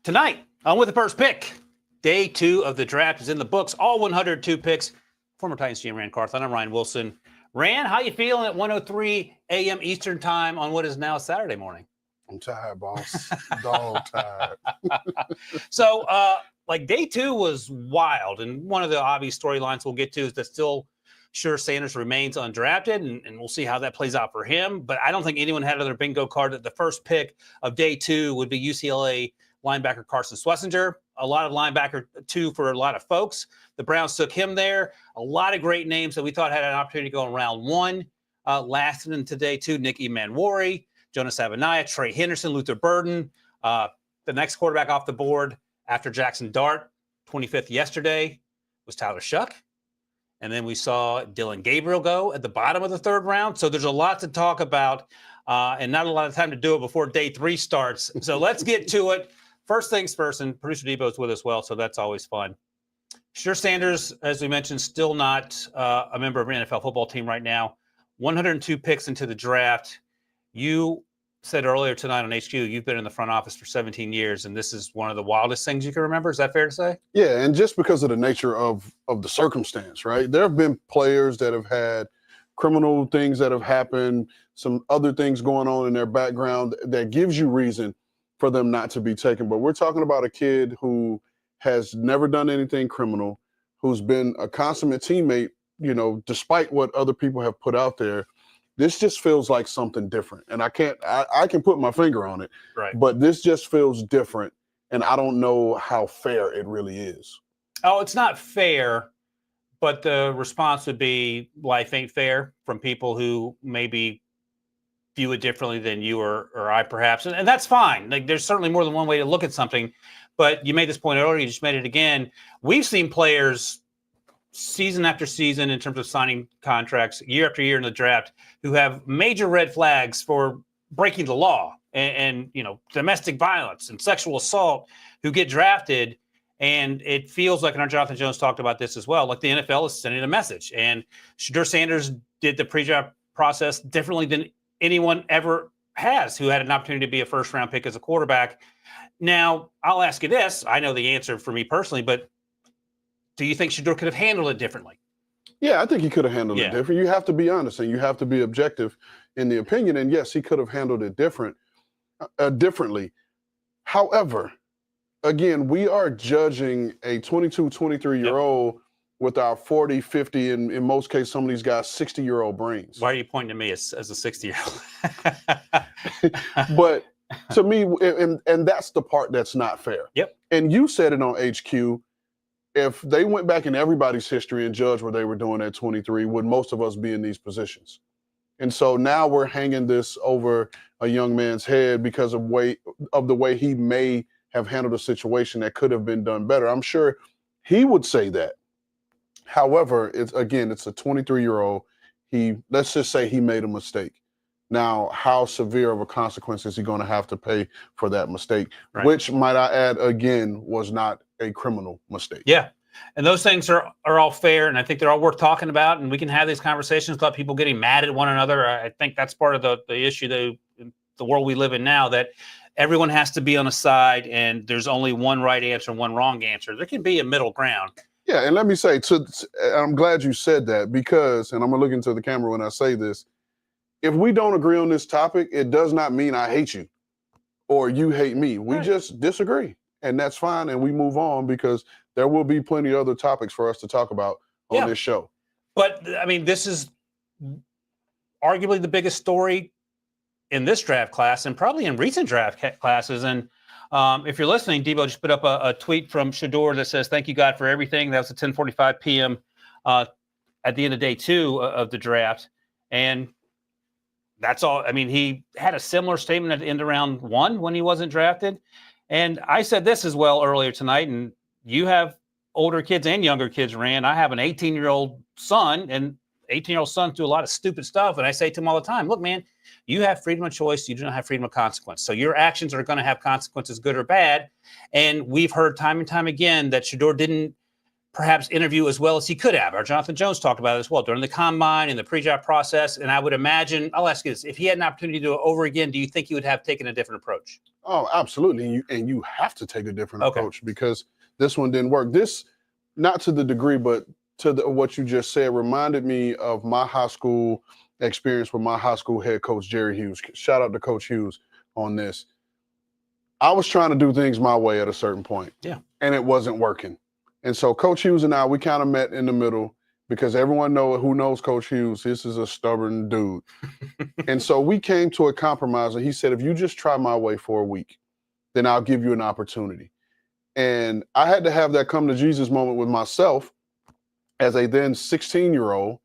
Tonight, on with the first pick. Day 2 of the draft is in the books. All 102 picks. Former Titans GM Ran Carthon. I'm Ryan Wilson. Ran, how you feeling at 1:03 a.m. Eastern time on what is now Saturday morning? I'm tired, boss. Dog tired. So, day 2 was wild. And one of the obvious storylines we'll get to is that still Shedeur Sanders remains undrafted, and we'll see how that plays out for him. But I don't think anyone had another bingo card that the first pick of day 2 would be UCLA linebacker Carson Schlesinger. A lot of linebacker, too, for a lot of folks. The Browns took him there. A lot of great names that we thought had an opportunity to go in round 1 lasted into day 2. Nick Emanwari, Jonas Avenaya, Trey Henderson, Luther Burden. The next quarterback off the board after Jackson Dart, 25th yesterday, was Tyler Shuck. And then we saw Dylan Gabriel go at the bottom of the 3rd round. So there's a lot to talk about and not a lot of time to do it before day 3 starts. So let's get to it. First things first, and producer Debo's with us well, so that's always fun. Shedeur Sanders, as we mentioned, still not a member of an NFL football team right now. 102 picks into the draft. You said earlier tonight on HQ, you've been in the front office for 17 years, and this is one of the wildest things you can remember. Is that fair to say? Yeah, and just because of the nature of the circumstance, right? There have been players that have had criminal things that have happened, some other things going on in their background that gives you reason for them not to be taken. But we're talking about a kid who has never done anything criminal, who's been a consummate teammate, despite what other people have put out there. This just feels like something different. And I can put my finger on it, right? But this just feels different. And I don't know how fair it really is. Oh, it's not fair, but the response would be life ain't fair from people who maybe view it differently than you or I perhaps. And that's fine. Like, there's certainly more than one way to look at something. But you made this point earlier, you just made it again. We've seen players season after season in terms of signing contracts, year after year in the draft, who have major red flags for breaking the law and domestic violence and sexual assault, who get drafted. And it feels like, and our Jonathan Jones talked about this as well, like the NFL is sending a message. And Shedeur Sanders did the pre-draft process differently than anyone ever has who had an opportunity to be a first-round pick as a quarterback. Now, I'll ask you this. I know the answer for me personally, but do you think Shedeur could have handled it differently? Yeah, I think he could have handled it different. You have to be honest and you have to be objective in the opinion. And yes, he could have handled it differently. However, again, we are judging a 22, 23-year-old with our 40, 50, and in most cases, some of these guys, 60-year-old brains. Why are you pointing to me as a 60-year-old? But to me, and that's the part that's not fair. Yep. And you said it on HQ, if they went back in everybody's history and judged what they were doing at 23, would most of us be in these positions? And so now we're hanging this over a young man's head because of the way he may have handled a situation that could have been done better. I'm sure he would say that. However, it's a 23-year-old. Let's just say he made a mistake. Now, how severe of a consequence is he going to have to pay for that mistake? Right. Which, might I add, again, was not a criminal mistake. Yeah. And those things are all fair, and I think they're all worth talking about, and we can have these conversations without people getting mad at one another. I think that's part of the issue, the world we live in now, that everyone has to be on a side, and there's only one right answer and one wrong answer. There can be a middle ground. Yeah, and let me say, I'm glad you said that because, and I'm going to look into the camera when I say this, if we don't agree on this topic, it does not mean I hate you or you hate me. We just disagree, and that's fine, and we move on because there will be plenty of other topics for us to talk about on this show. But, I mean, this is arguably the biggest story in this draft class and probably in recent draft classes. And if you're listening, Debo just put up a tweet from Shedeur that says, "Thank you, God, for everything." That was at 10:45 p.m. At the end of day 2 of the draft. And that's all. I mean, he had a similar statement at the end of round 1 when he wasn't drafted. And I said this as well earlier tonight, and you have older kids and younger kids, Rand. I have an 18-year-old son, and 18-year-old sons do a lot of stupid stuff. And I say to him all the time, look, man, you have freedom of choice. You do not have freedom of consequence. So your actions are going to have consequences, good or bad. And we've heard time and time again that Shedeur didn't perhaps interview as well as he could have. Or Jonathan Jones talked about it as well during the combine and the pre-draft process. And I would imagine, I'll ask you this, if he had an opportunity to do it over again, do you think he would have taken a different approach? Oh, absolutely. And you have to take a different approach because this one didn't work. This, not to the degree, but to what you just said, reminded me of my high school experience with my high school head coach, Jerry Hughes. Shout out to Coach Hughes on this. I was trying to do things my way at a certain point. Yeah. And it wasn't working. And so Coach Hughes and I, we kind of met in the middle because everyone who knows Coach Hughes, this is a stubborn dude. And so we came to a compromise, and he said, if you just try my way for a week, then I'll give you an opportunity. And I had to have that come to Jesus moment with myself as a then 16-year-old.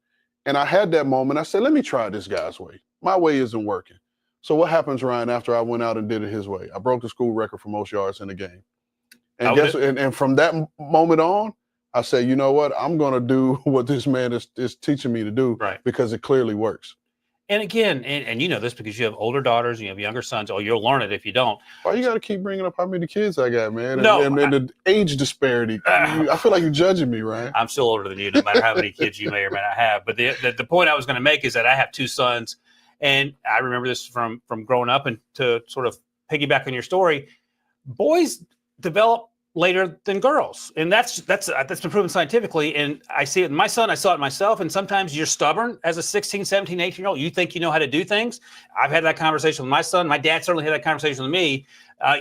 And I had that moment. I said, let me try this guy's way. My way isn't working. So what happens, Ryan, after I went out and did it his way? I broke the school record for most yards in the game. And and from that moment on, I said, you know what? I'm going to do what this man is teaching me to do because it clearly works. And again, and you know this because you have older daughters, and you have younger sons. Oh, you'll learn it if you don't. Why you got to keep bringing up how many kids I got, man? And the age disparity. I feel like you're judging me, Ryan. I'm still older than you, no matter how many kids you may or may not have. But the point I was going to make is that I have two sons, and I remember this from growing up. And to sort of piggyback on your story, boys develop later than girls, and that's been proven scientifically. And I see it in my son, I saw it in myself. And sometimes you're stubborn as a 16, 17, 18-year-old. You think you know how to do things. I've had that conversation with my son. My dad certainly had that conversation with me.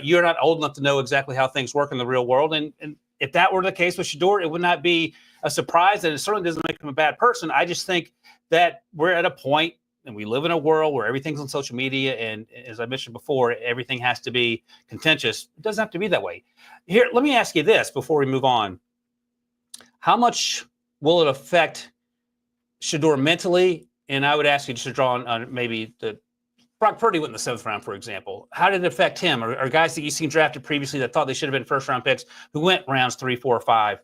You're not old enough to know exactly how things work in the real world. And if that were the case with Shedeur, it would not be a surprise, and it certainly doesn't make him a bad person. I just think that we're at a point, and we live in a world where everything's on social media. And as I mentioned before, everything has to be contentious. It doesn't have to be that way. Here, let me ask you this before we move on. How much will it affect Shedeur mentally? And I would ask you just to draw on maybe Brock Purdy went in the 7th round, for example. How did it affect him? Or guys that you've seen drafted previously that thought they should have been first-round picks who went rounds 3, 4, 5?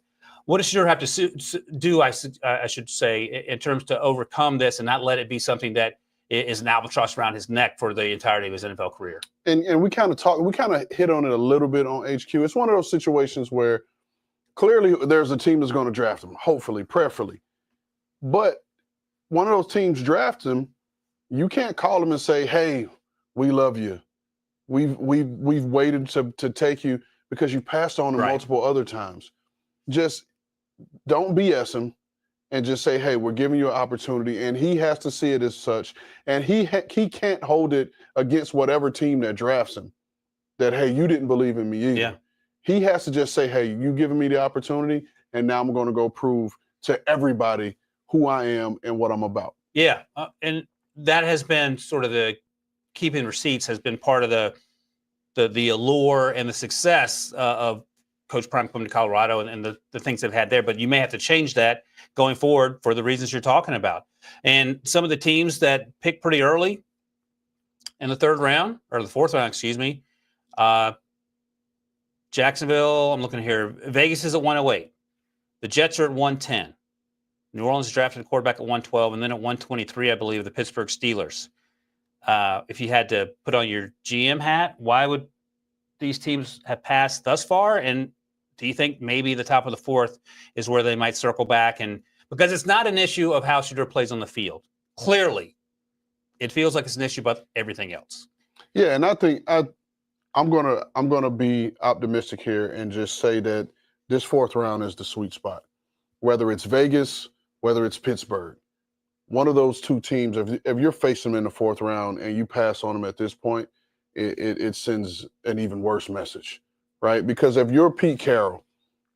What does Shedeur have to do, I should say, in terms to overcome this and not let it be something that is an albatross around his neck for the entirety of his NFL career? And we kind of hit on it a little bit on HQ. It's one of those situations where clearly there's a team that's going to draft him, hopefully, prayerfully. But one of those teams drafts him, you can't call them and say, hey, we love you. We've waited to take you because you passed on him multiple other times. Just don't BS him and just say, hey, we're giving you an opportunity. And he has to see it as such. And he can't hold it against whatever team that drafts him that, hey, you didn't believe in me either. Yeah. He has to just say, hey, you giving me the opportunity, and now I'm going to go prove to everybody who I am and what I'm about. Yeah. And that has been sort of the keeping receipts has been part of the allure and the success of Coach Prime coming to Colorado and the things they've had there. But you may have to change that going forward for the reasons you're talking about. And some of the teams that picked pretty early in the 3rd round, or the 4th round, excuse me, Jacksonville, I'm looking here, Vegas is at 108. The Jets are at 110. New Orleans drafted a quarterback at 112, and then at 123, I believe, the Pittsburgh Steelers. If you had to put on your GM hat, why would these teams have passed thus far? And do you think maybe the top of the 4th is where they might circle back? And because it's not an issue of how Shedeur plays on the field. Clearly, it feels like it's an issue about everything else. Yeah, and I think I'm gonna be optimistic here and just say that this 4th round is the sweet spot. Whether it's Vegas, whether it's Pittsburgh, one of those two teams, if you're facing them in the 4th round and you pass on them at this point, it sends an even worse message, right? Because if you're Pete Carroll,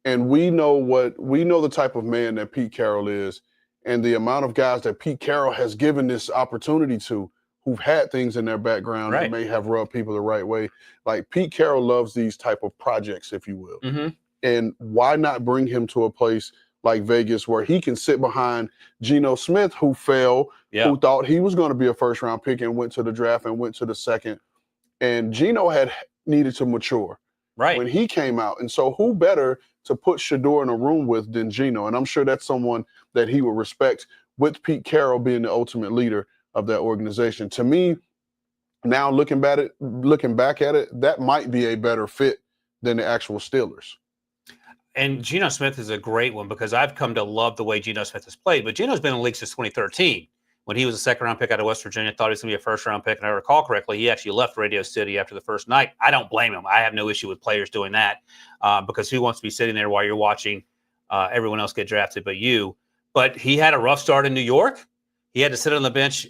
and we know the type of man that Pete Carroll is, and the amount of guys that Pete Carroll has given this opportunity to, who've had things in their background that may have rubbed people the right way. Like Pete Carroll loves these type of projects, if you will. Mm-hmm. And why not bring him to a place like Vegas where he can sit behind Geno Smith, who fell, who thought he was going to be a 1st-round pick and went to the draft and went to the 2nd. And Geno had needed to mature when he came out. And so who better to put Shedeur in a room with than Geno? And I'm sure that's someone that he would respect, with Pete Carroll being the ultimate leader of that organization. To me, now looking back at it, that might be a better fit than the actual Steelers. And Geno Smith is a great one because I've come to love the way Geno Smith has played. But Geno's been in the league since 2013 when he was a second-round pick out of West Virginia, thought he was going to be a first-round pick. And I recall correctly, he actually left Radio City after the first night. I don't blame him. I have no issue with players doing that because who wants to be sitting there while you're watching everyone else get drafted but you? But he had a rough start in New York. He had to sit on the bench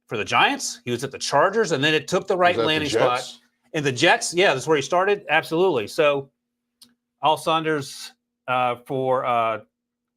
for the Giants. He was at the Chargers, and then it took the right landing spot. And the Jets, yeah, that's where he started. Absolutely. So Al Saunders for I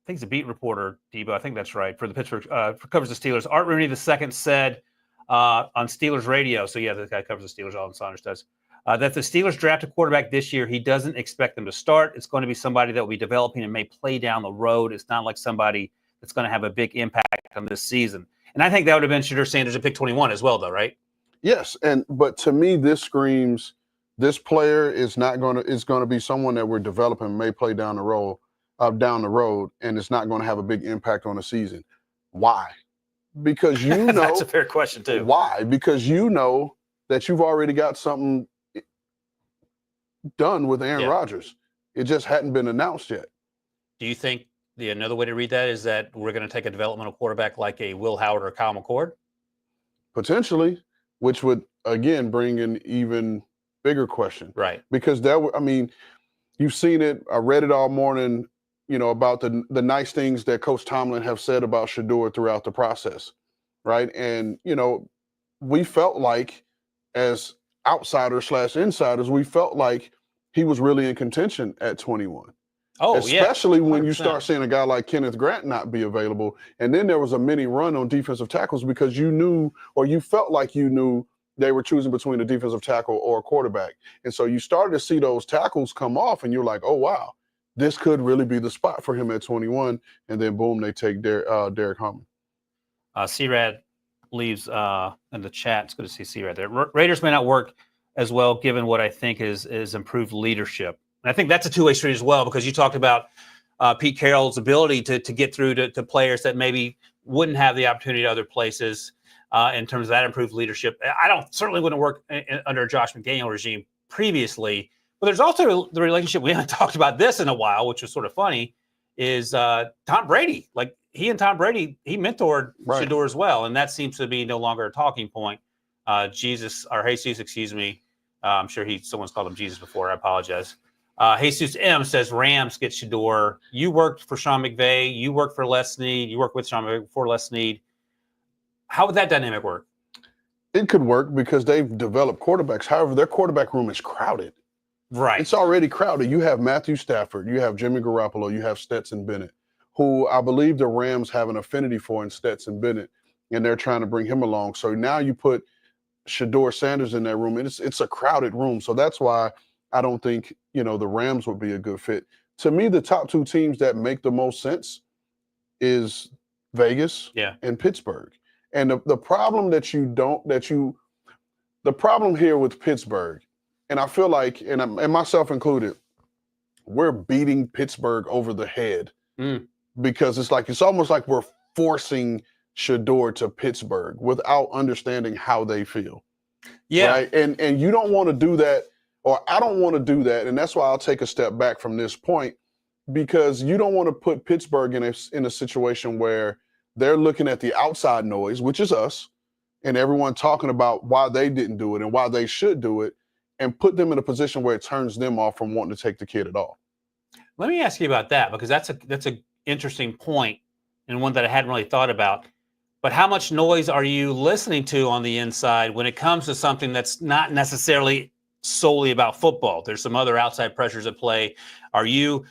think he's a beat reporter, Debo. I think that's right, for the Pittsburgh, covers the Steelers. Art Rooney II said on Steelers radio, so yeah, this guy covers the Steelers, Alan Saunders does, that the Steelers draft a quarterback this year. He doesn't expect them to start. It's going to be somebody that will be developing and may play down the road. It's not like somebody that's going to have a big impact on this season. And I think that would have been Shedeur Sanders at pick 21 as well, though, right? Yes, but to me, this screams this player is going to be someone that we're developing, may play down the road, and it's not going to have a big impact on the season. Why? Because you know that's a fair question too. Why? Because you know that you've already got something done with Aaron Rodgers. It just hadn't been announced yet. Do you think another way to read that is that we're going to take a developmental quarterback like a Will Howard or Kyle McCord? Potentially, which would again bring an even bigger question. Right. Because you've seen it. I read it all morning, about the nice things that Coach Tomlin have said about Shedeur throughout the process. Right. And, we felt like as outsiders/insiders, we felt like he was really in contention at 21. Oh, especially when you start seeing a guy like Kenneth Grant not be available. And then there was a mini run on defensive tackles because you knew, or you felt like you knew, they were choosing between a defensive tackle or a quarterback. And so you started to see those tackles come off and you're like, oh, wow, this could really be the spot for him at 21. And then boom, they take Derek Harmon. C-Rad leaves in the chat. It's good to see C-Rad there. Raiders may not work as well given what I think is improved leadership. And I think that's a two-way street as well, because you talked about Pete Carroll's ability to get through to players that maybe wouldn't have the opportunity at other places in terms of that improved leadership. Certainly wouldn't work under a Josh McDaniel regime previously. But there's also the relationship, we haven't talked about this in a while, which was sort of funny, is Tom Brady. Like he mentored Shedeur as well. And that seems to be no longer a talking point. Jesus, excuse me. I'm sure someone's called him Jesus before. I apologize. Jesus M says Rams get Shedeur. You worked for Sean McVay. You worked for Les Snead. You worked with Sean McVay before Les Snead. How would that dynamic work? It could work because they've developed quarterbacks. However, their quarterback room is crowded. Right. It's already crowded. You have Matthew Stafford. You have Jimmy Garoppolo. You have Stetson Bennett, who I believe the Rams have an affinity for in Stetson Bennett, and they're trying to bring him along. So now you put Shedeur Sanders in that room, and it's a crowded room. So that's why I don't think, the Rams would be a good fit. To me, the top two teams that make the most sense is Vegas and Pittsburgh. And the problem the problem here with Pittsburgh, and I feel like, and myself included, we're beating Pittsburgh over the head because it's almost like we're forcing Shedeur to Pittsburgh without understanding how they feel. Yeah. Right? And you don't want to do that, or I don't want to do that. And that's why I'll take a step back from this point, because you don't want to put Pittsburgh in a situation where they're looking at the outside noise, which is us, and everyone talking about why they didn't do it and why they should do it, and put them in a position where it turns them off from wanting to take the kid at all. Let me ask you about that, because that's an interesting point and one that I hadn't really thought about. But how much noise are you listening to on the inside when it comes to something that's not necessarily solely about football? There's some other outside pressures at play. Are you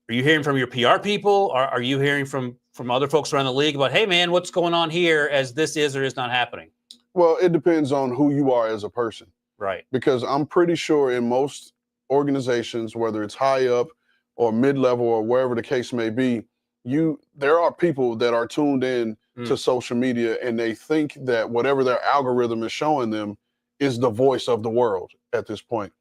hearing from your PR people? Are you hearing from other folks around the league about, hey, man, what's going on here as this is or is not happening? Well, it depends on who you are as a person. Right. Because I'm pretty sure in most organizations, whether it's high up or mid-level or wherever the case may be, there are people that are tuned in to social media, and they think that whatever their algorithm is showing them is the voice of the world at this point.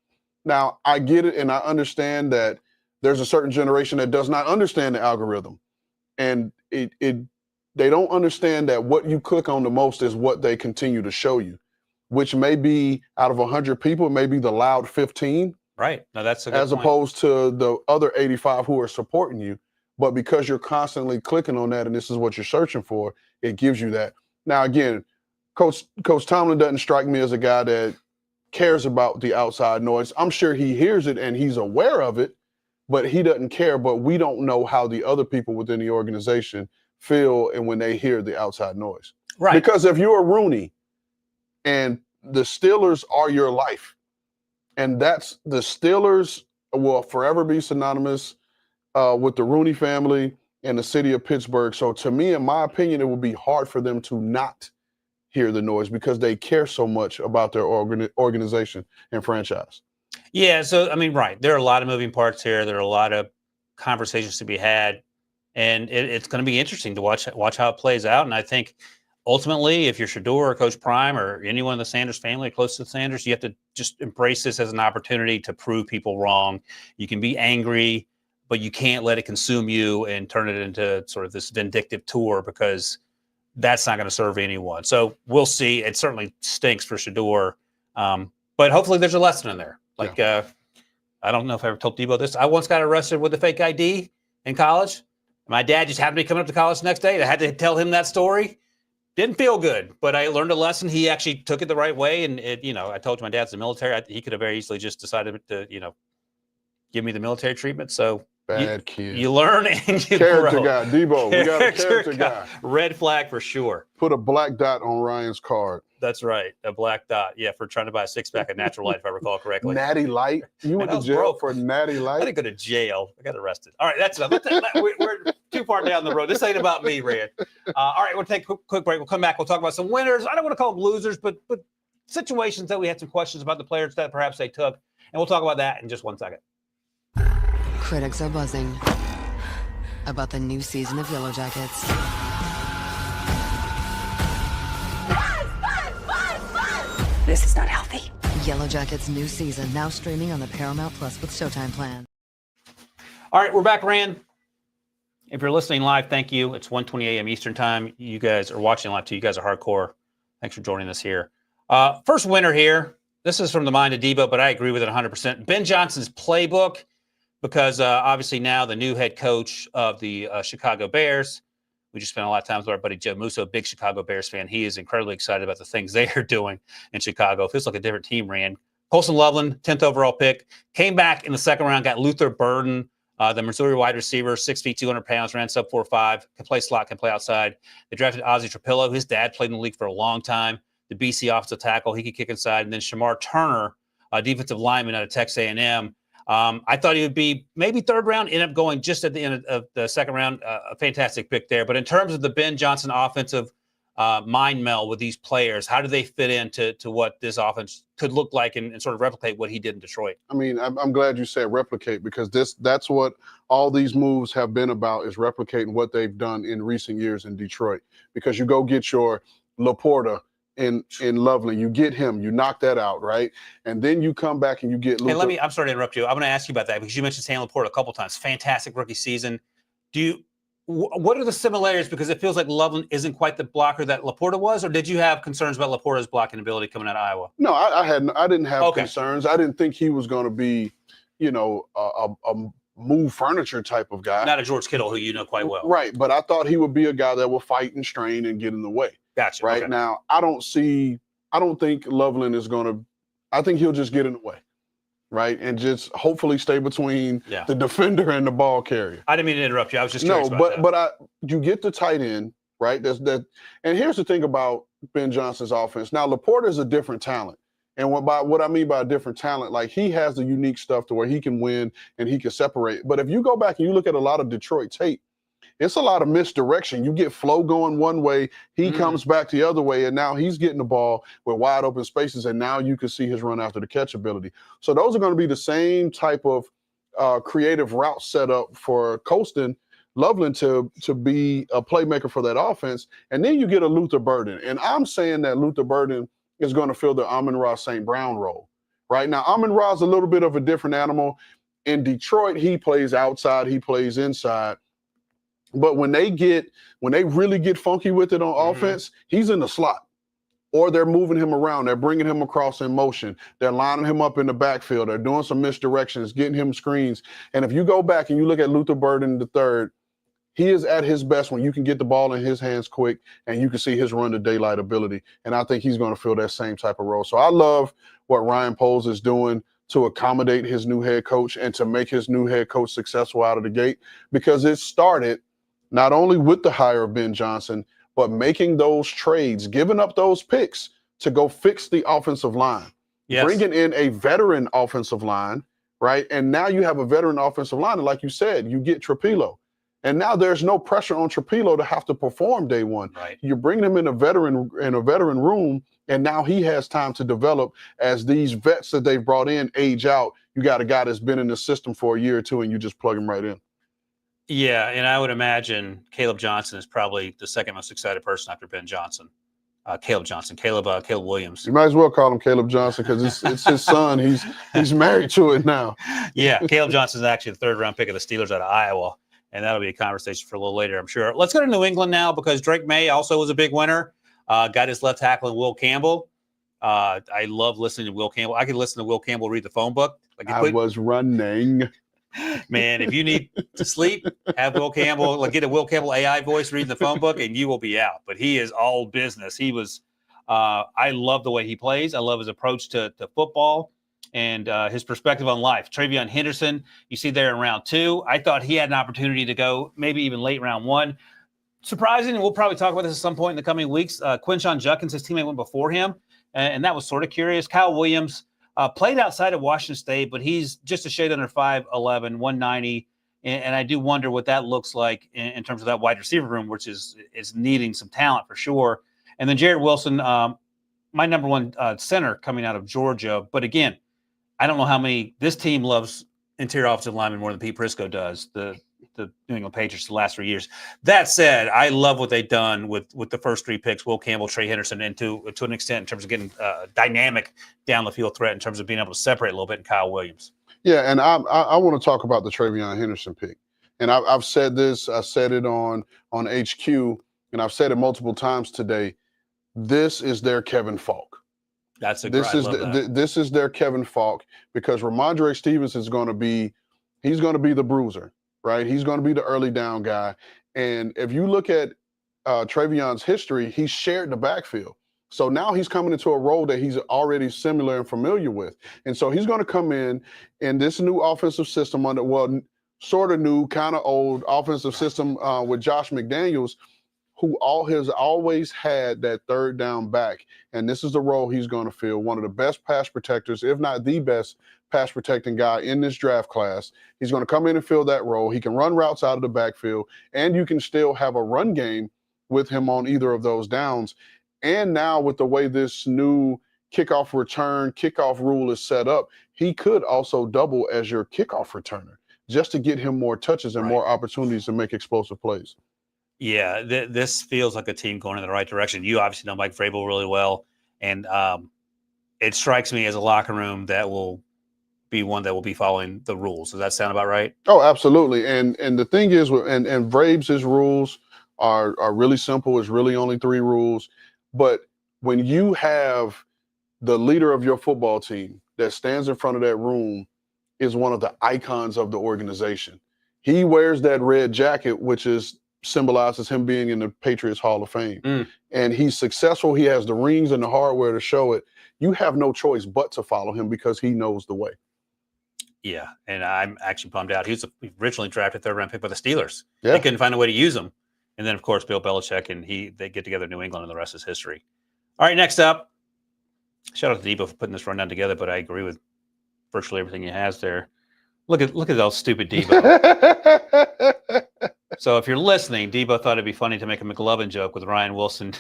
Now, I get it, and I understand that there's a certain generation that does not understand the algorithm. And they don't understand that what you click on the most is what they continue to show you, which may be out of 100 people, maybe the loud 15. Right. No, that's a good as point. opposed to the other 85 who are supporting you. But because you're constantly clicking on that and this is what you're searching for, it gives you that. Now, again, Coach Tomlin doesn't strike me as a guy that cares about the outside noise. I'm sure he hears it and he's aware of it, but he doesn't care. But we don't know how the other people within the organization feel and when they hear the outside noise. Right. Because if you're a Rooney and the Steelers are your life, and that's the Steelers will forever be synonymous with the Rooney family and the city of Pittsburgh. So to me, in my opinion, it would be hard for them to not hear the noise because they care so much about their organization and franchise. Yeah. So, I mean, right. There are a lot of moving parts here. There are a lot of conversations to be had. And it's going to be interesting to watch how it plays out. And I think ultimately, if you're Shedeur or Coach Prime or anyone in the Sanders family close to the Sanders, you have to just embrace this as an opportunity to prove people wrong. You can be angry, but you can't let it consume you and turn it into sort of this vindictive tour because that's not going to serve anyone. So we'll see. It certainly stinks for Shedeur, but hopefully there's a lesson in there. Like, I don't know if I ever told Debo this. I once got arrested with a fake ID in college. My dad just happened to be coming up to college the next day. I had to tell him that story. Didn't feel good, but I learned a lesson. He actually took it the right way. And, I told you my dad's in the military. He could have very easily just decided to, give me the military treatment. So bad kid. You learn and you character grow. guy, Debo. We got a character guy. Red flag for sure. Put a black dot on Ryan's card. That's right. A black dot. Yeah, for trying to buy a six-pack of Natural Light, if I recall correctly. Natty Light? You went to jail for Natty Light? I didn't go to jail. I got arrested. All right, that's enough. We're too far down the road. This ain't about me, Rand. All right, we'll take a quick break. We'll come back. We'll talk about some winners. I don't want to call them losers, but situations that we had some questions about the players that perhaps they took. And we'll talk about that in just 1 second. Critics are buzzing about the new season of Yellow Jackets. This is not healthy. Yellow Jackets' new season now streaming on the Paramount Plus with Showtime plan. All right, we're back, Rand. If you're listening live, thank you. It's 1:20 a.m. Eastern time. You guys are watching live too. You guys are hardcore. Thanks for joining us here. First winner here. This is from the mind of Debo, but I agree with it 100%. Ben Johnson's playbook, because obviously now the new head coach of the Chicago Bears. We just spent a lot of time with our buddy Joe Musso, big Chicago Bears fan. He is incredibly excited about the things they are doing in Chicago. It feels like a different team, Rand. Colson Loveland, 10th overall pick, came back in the second round, got Luther Burden, the Missouri wide receiver, 6 feet, 200 pounds, ran sub 4.5, can play slot, can play outside. They drafted Ozzie Trapillo. His dad played in the league for a long time. The BC offensive tackle, he could kick inside. And then Shamar Turner, a defensive lineman out of Texas A&M. I thought he would be maybe third round, ended up going just at the end of the second round. A fantastic pick there. But in terms of the Ben Johnson offensive mind meld with these players, how do they fit into what this offense could look like and sort of replicate what he did in Detroit? I mean, I'm glad you said replicate, because that's what all these moves have been about, is replicating what they've done in recent years in Detroit. Because you go get your Laporta in Loveland, you get him, you knock that out, right? And then you come back and you get Luther. Hey, I'm sorry to interrupt you. I'm going to ask you about that because you mentioned Sam Laporta a couple times. Fantastic rookie season. What are the similarities? Because it feels like Loveland isn't quite the blocker that Laporta was, or did you have concerns about Laporta's blocking ability coming out of Iowa? No, I didn't have concerns. I didn't think he was going to be, a move furniture type of guy. Not a George Kittle, who you know quite well. Right, but I thought he would be a guy that will fight and strain and get in the way. Gotcha. Right. Okay. Now, I don't think Loveland is going to, I think he'll just get in the way. Right. And just hopefully stay between the defender and the ball carrier. I didn't mean to interrupt you. I was just curious about that. But you get the tight end, right? And here's the thing about Ben Johnson's offense. Now, Laporta is a different talent. And what I mean by a different talent, like, he has the unique stuff to where he can win and he can separate. But if you go back and you look at a lot of Detroit tape, it's a lot of misdirection. You get Flo going one way, he comes back the other way, and now he's getting the ball with wide open spaces, and now you can see his run after the catch ability. So those are going to be the same type of creative route set up for Colston Loveland to be a playmaker for that offense. And then you get a Luther Burden. And I'm saying that Luther Burden is going to fill the Amon-Ra St. Brown role. Right now, Amon-Ra is a little bit of a different animal. In Detroit, he plays outside, he plays inside. But when they really get funky with it on offense, he's in the slot. or they're moving him around. They're bringing him across in motion. They're lining him up in the backfield. They're doing some misdirections, getting him screens. And if you go back and you look at Luther Burden III, he is at his best when you can get the ball in his hands quick and you can see his run-to-daylight ability. And I think he's going to fill that same type of role. So I love what Ryan Poles is doing to accommodate his new head coach and to make his new head coach successful out of the gate, because it started not only with the hire of Ben Johnson, but making those trades, giving up those picks to go fix the offensive line, bringing in a veteran offensive line, right? And now you have a veteran offensive line. And like you said, you get Trapilo. And now there's no pressure on Trapilo to have to perform day one. Right. You're bringing him in a veteran room, and now he has time to develop as these vets that they've brought in age out. You got a guy that's been in the system for a year or two, and you just plug him right in. Yeah, and I would imagine Caleb Johnson is probably the second most excited person after Ben Johnson. Caleb Williams. You might as well call him Caleb Johnson because it's his son. He's married to it now. Yeah, Caleb Johnson is actually the third-round pick of the Steelers out of Iowa, and that'll be a conversation for a little later, I'm sure. Let's go to New England now because Drake May also was a big winner. Got his left tackle in Will Campbell. I love listening to Will Campbell. I could listen to Will Campbell read the phone book. I was running. Man, if you need to sleep, have Will Campbell, get a Will Campbell AI voice reading the phone book, and you will be out. But he is all business. He was I love the way he plays. I love his approach to football and his perspective on life. Travion Henderson, you see there in round 2. I thought he had an opportunity to go maybe even late round 1. Surprising, and we'll probably talk about this at some point in the coming weeks. Quinshawn Judkins, his teammate, went before him, and that was sort of curious. Kyle Williams played outside of Washington State, but he's just a shade under 5'11", 190, and I do wonder what that looks like in terms of that wide receiver room, which is needing some talent for sure. And then Jared Wilson, my number one center coming out of Georgia. But again, I don't know how many – this team loves interior offensive linemen more than Pete Prisco does, the New England Patriots the last 3 years. That said, I love what they've done with the first 3 picks, Will Campbell, Trey Henderson, and to an extent in terms of getting dynamic down the field threat in terms of being able to separate a little bit in Kyle Williams. Yeah, and I want to talk about the Travion Henderson pick. And I've said this. I said it on HQ, and I've said it multiple times today. This is their Kevin Falk. This is their Kevin Falk, because Ramondre Stevens is going to be the bruiser. Right, he's going to be the early down guy. And if you look at Travion's history, he's shared the backfield. So now he's coming into a role that he's already similar and familiar with. And so he's going to come in this new offensive system sort of new, kind of old offensive system with Josh McDaniels, who has always had that third down back. And this is the role he's going to fill. One of the best pass protectors, if not the best pass protecting guy in this draft class. He's going to come in and fill that role. He can run routes out of the backfield, and you can still have a run game with him on either of those downs. And now with the way this new kickoff rule is set up, he could also double as your kickoff returner just to get him more touches and more opportunities to make explosive plays. Yeah, this feels like a team going in the right direction. You obviously know Mike Vrabel really well, and it strikes me as a locker room that will be one that will be following the rules. Does that sound about right? Oh, absolutely. And the thing is, and Vrabes' rules are really simple. It's really only 3 rules. But when you have the leader of your football team that stands in front of that room is one of the icons of the organization. He wears that red jacket, which symbolizes him being in the Patriots Hall of Fame. And he's successful. He has the rings and the hardware to show it. You have no choice but to follow him because he knows the way. Yeah, and I'm actually bummed out. He was originally drafted 3rd-round pick by the Steelers. Yeah. They couldn't find a way to use him. And then, of course, Bill Belichick and they get together in New England, and the rest is history. All right, next up, shout out to Debo for putting this rundown together, but I agree with virtually everything he has there. Look at those stupid Debo. So if you're listening, Debo thought it'd be funny to make a McLovin joke with Ryan Wilson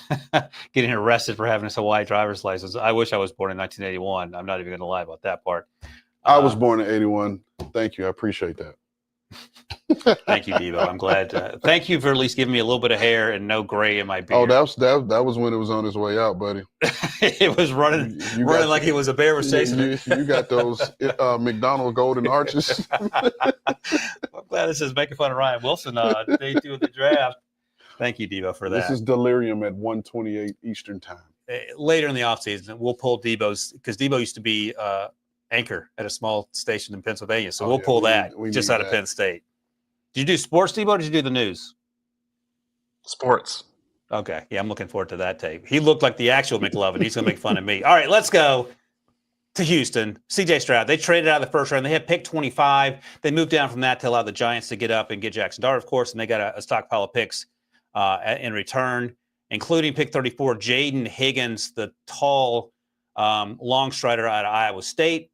getting arrested for having a Hawaii driver's license. I wish I was born in 1981. I'm not even going to lie about that part. I was born in 81. Thank you. I appreciate that. Thank you, Debo. I'm glad. Thank you for at least giving me a little bit of hair and no gray in my beard. Oh, that was when it was on its way out, buddy. It was running like he was a bear was chasing it. You got those McDonald's golden arches. I'm glad this is making fun of Ryan Wilson day 2 of the draft. Thank you, Debo, for that. This is delirium at 1:28 Eastern time. later in the offseason, we'll pull Debo's, because Debo used to be anchor at a small station in Pennsylvania. So we'll pull that just out of Penn State. Did you do sports, Debo, or did you do the news? Sports. Okay. Yeah, I'm looking forward to that tape. He looked like the actual McLovin. He's going to make fun of me. All right, let's go to Houston. C.J. Stroud. They traded out of the first round. They had pick 25. They moved down from that to allow the Giants to get up and get Jackson Dart, of course, and they got a stockpile of picks in return, including pick 34, Jaden Higgins, the tall long strider out of Iowa State.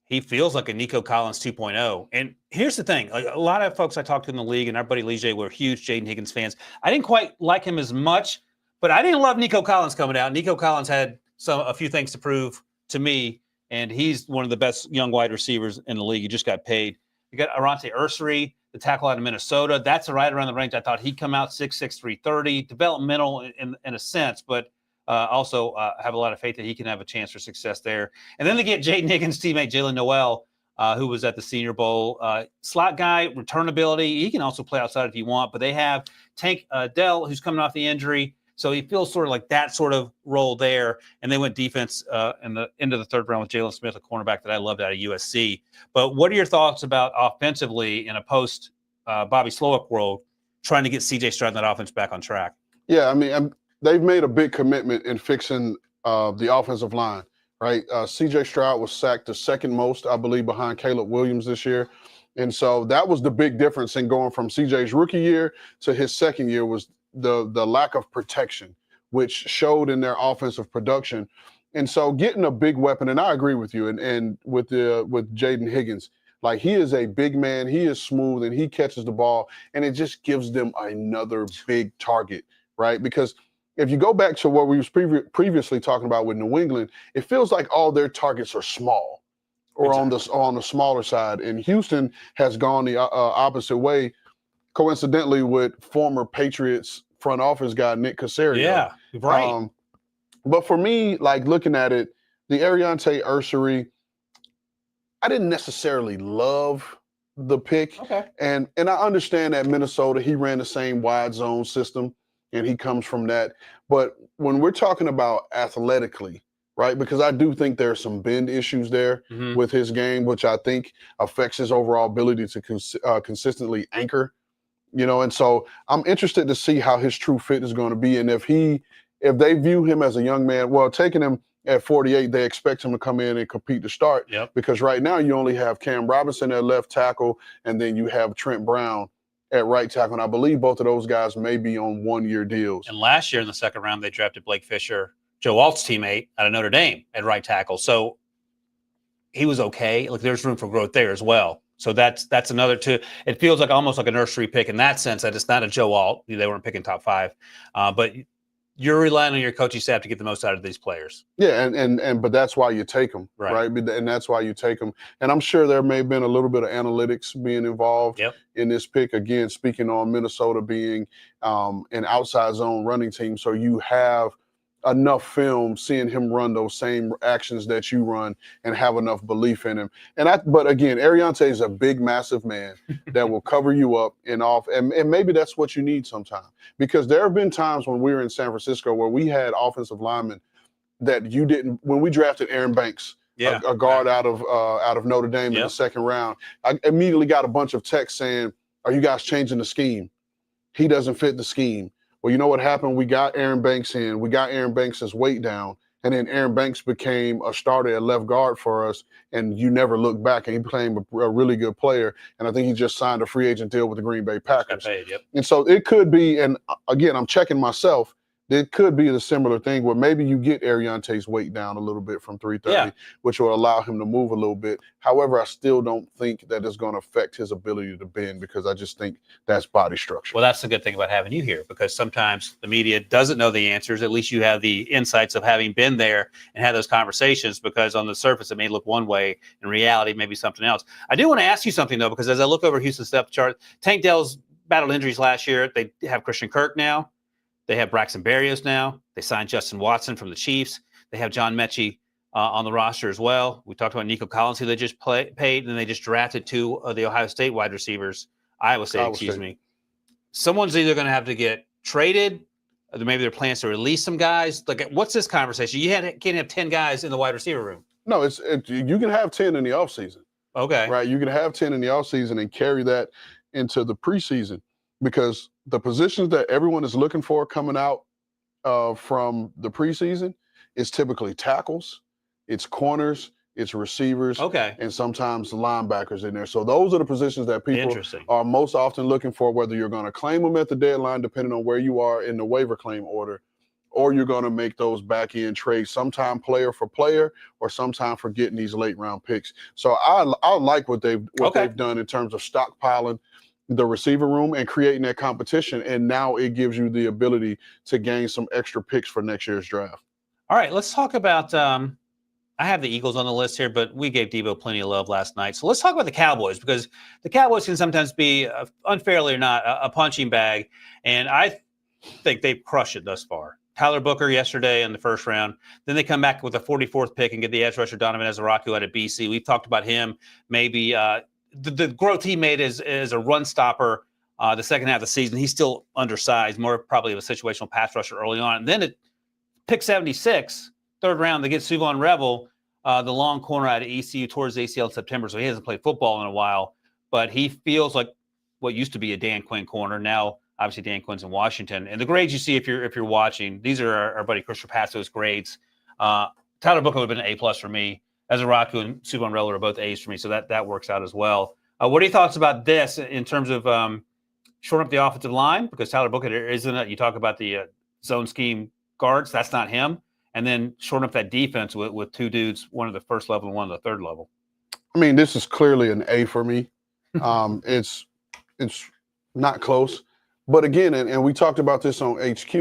He feels like a Nico Collins 2.0. And here's the thing. Like, a lot of folks I talked to in the league, and our buddy Lee J were huge Jaden Higgins fans. I didn't quite like him as much, but I didn't love Nico Collins coming out. Nico Collins had a few things to prove to me, and he's one of the best young wide receivers in the league. He just got paid. You got Arante Ursary, the tackle out of Minnesota. That's right around the range. I thought he'd come out 6'6", 330, developmental in a sense, but also have a lot of faith that he can have a chance for success there. And then they get Jaden Higgins' teammate, Jalen Noel, who was at the Senior Bowl. Slot guy, return ability. He can also play outside if you want, but they have Tank Dell, who's coming off the injury. So he feels sort of like that sort of role there. And they went defense in the end of the third round with Jalen Smith, a cornerback that I loved out of USC. But what are your thoughts about offensively in a post Bobby Slowick world, trying to get C.J. Stroud and that offense back on track? Yeah, I mean, they've made a big commitment in fixing the offensive line, right? C.J. Stroud was sacked the second most, I believe, behind Caleb Williams this year. And so that was the big difference in going from C.J.'s rookie year to his second year, was the lack of protection, which showed in their offensive production. And so getting a big weapon, and I agree with you, and with Jaden Higgins, like, he is a big man, he is smooth, and he catches the ball, and it just gives them another big target, right? Because if you go back to what we was previously talking about with New England, it feels like all their targets are small or on the smaller side. And Houston has gone the opposite way, coincidentally, with former Patriots front office guy Nick Caserio. Yeah, right. But for me, like, looking at it, the Ariante Ursary, I didn't necessarily love the pick. Okay. And I understand that Minnesota, he ran the same wide zone system, and he comes from that. But when we're talking about athletically, right, because I do think there are some bend issues there with his game, which I think affects his overall ability to consistently anchor, you know. And so I'm interested to see how his true fit is going to be. And if they view him as a young man, well, taking him at 48, they expect him to come in and compete to start. Yep. Because right now you only have Cam Robinson at left tackle, and then you have Trent Brown at right tackle. And I believe both of those guys may be on one-year deals. And last year in the second round, they drafted Blake Fisher, Joe Alt's teammate, out of Notre Dame at right tackle. So he was okay. Like, there's room for growth there as well. So that's another two. It feels like almost like a nursery pick in that sense, that it's not a Joe Alt. They weren't picking top 5. But you're relying on your coaching staff to get the most out of these players. Yeah, but that's why you take them, right? And that's why you take them. And I'm sure there may have been a little bit of analytics being involved in this pick. Again, speaking on Minnesota being an outside zone running team, so you have enough film seeing him run those same actions that you run and have enough belief in him. But again, Ariante is a big, massive man that will cover you up and off. And maybe that's what you need sometimes, because there have been times when we were in San Francisco where we had offensive linemen that you didn't, when we drafted Aaron Banks, a guard out of Notre Dame in the second round, I immediately got a bunch of texts saying, "Are you guys changing the scheme? He doesn't fit the scheme." Well, you know what happened? We got Aaron Banks in. We got Aaron Banks' weight down. And then Aaron Banks became a starter at left guard for us. And you never look back. And he became a really good player. And I think he just signed a free agent deal with the Green Bay Packers. Got paid, And so it could be, and again, I'm checking myself, it could be the similar thing where maybe you get Ariante's weight down a little bit from 330, which will allow him to move a little bit. However, I still don't think that it's going to affect his ability to bend, because I just think that's body structure. Well, that's the good thing about having you here, because sometimes the media doesn't know the answers. At least you have the insights of having been there and had those conversations, because on the surface it may look one way. In reality, maybe something else. I do want to ask you something, though, because as I look over Houston's depth chart, Tank Dell's battled injuries last year. They have Christian Kirk now. They have Braxton Berrios now. They signed Justin Watson from the Chiefs. They have John Mechie on the roster as well. We talked about Nico Collins, who they just paid, and they just drafted 2 of the Ohio State wide receivers. Iowa State. Someone's either going to have to get traded maybe there are plans to release some guys. Like, what's this conversation? Can't have 10 guys in the wide receiver room. No, you can have 10 in the offseason. Okay. Right? You can have 10 in the offseason and carry that into the preseason because the positions that everyone is looking for coming out from the preseason is typically tackles, it's corners, it's receivers, and sometimes linebackers in there. So those are the positions that people are most often looking for, whether you're going to claim them at the deadline, depending on where you are in the waiver claim order, or you're going to make those back-end trades, sometime player for player, or sometime for getting these late-round picks. So I like what they've done in terms of stockpiling the receiver room and creating that competition, and now it gives you the ability to gain some extra picks for next year's draft. All right, let's talk about I have the Eagles on the list here, but we gave Debo plenty of love last night. So let's talk about the Cowboys, because the Cowboys can sometimes be, unfairly or not, a punching bag, and I think they've crushed it thus far. Tyler Booker yesterday in the first round. Then they come back with a 44th pick and get the edge rusher Donovan Ezaraku out of BC. We've talked about him, maybe the growth he made as a run stopper the second half of the season. He's still undersized, more probably of a situational pass rusher early on. And then at pick 76, third round, they get Suvon Revel, the long corner out of ECU towards ACL in September. So he hasn't played football in a while, but he feels like what used to be a Dan Quinn corner. Now, obviously, Dan Quinn's in Washington. And the grades you see if you're watching, these are our buddy Chris Rapasso's grades. Tyler Booker would have been an A+ for me. Ezaraku and Suvon Revel are both A's for me, so that works out as well. What are your thoughts about this in terms of shorting up the offensive line? Because Tyler Booker isn't it. You talk about the zone scheme guards. That's not him. And then shorten up that defense with two dudes, one at the first level and one at the third level. I mean, this is clearly an A for me. It's not close. But again, and we talked about this on HQ,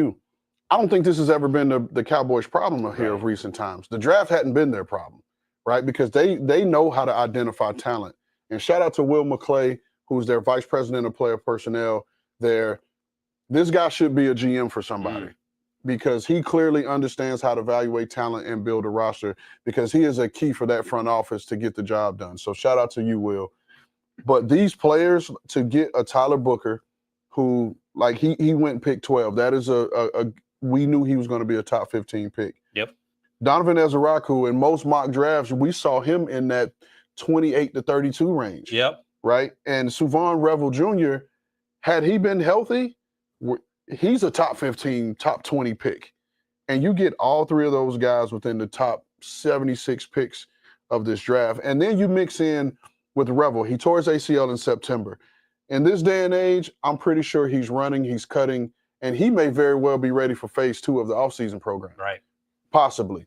I don't think this has ever been the Cowboys' problem here of recent times. The draft hadn't been their problem, right? Because they know how to identify talent. And shout out to Will McClay, who's their vice president of player personnel there. This guy should be a GM for somebody because he clearly understands how to evaluate talent and build a roster, because he is a key for that front office to get the job done. So shout out to you, Will. But these players, to get a Tyler Booker, who, like, he went pick 12. That is we knew he was going to be a top 15 pick. Yep. Donovan Ezaraku, in most mock drafts, we saw him in that 28 to 32 range. Yep. Right? And Suvon Revel Jr., had he been healthy, he's a top 15, top 20 pick. And you get all three of those guys within the top 76 picks of this draft. And then you mix in with Revel. He tore his ACL in September. In this day and age, I'm pretty sure he's running, he's cutting, and he may very well be ready for phase 2 of the offseason program. Right. Possibly.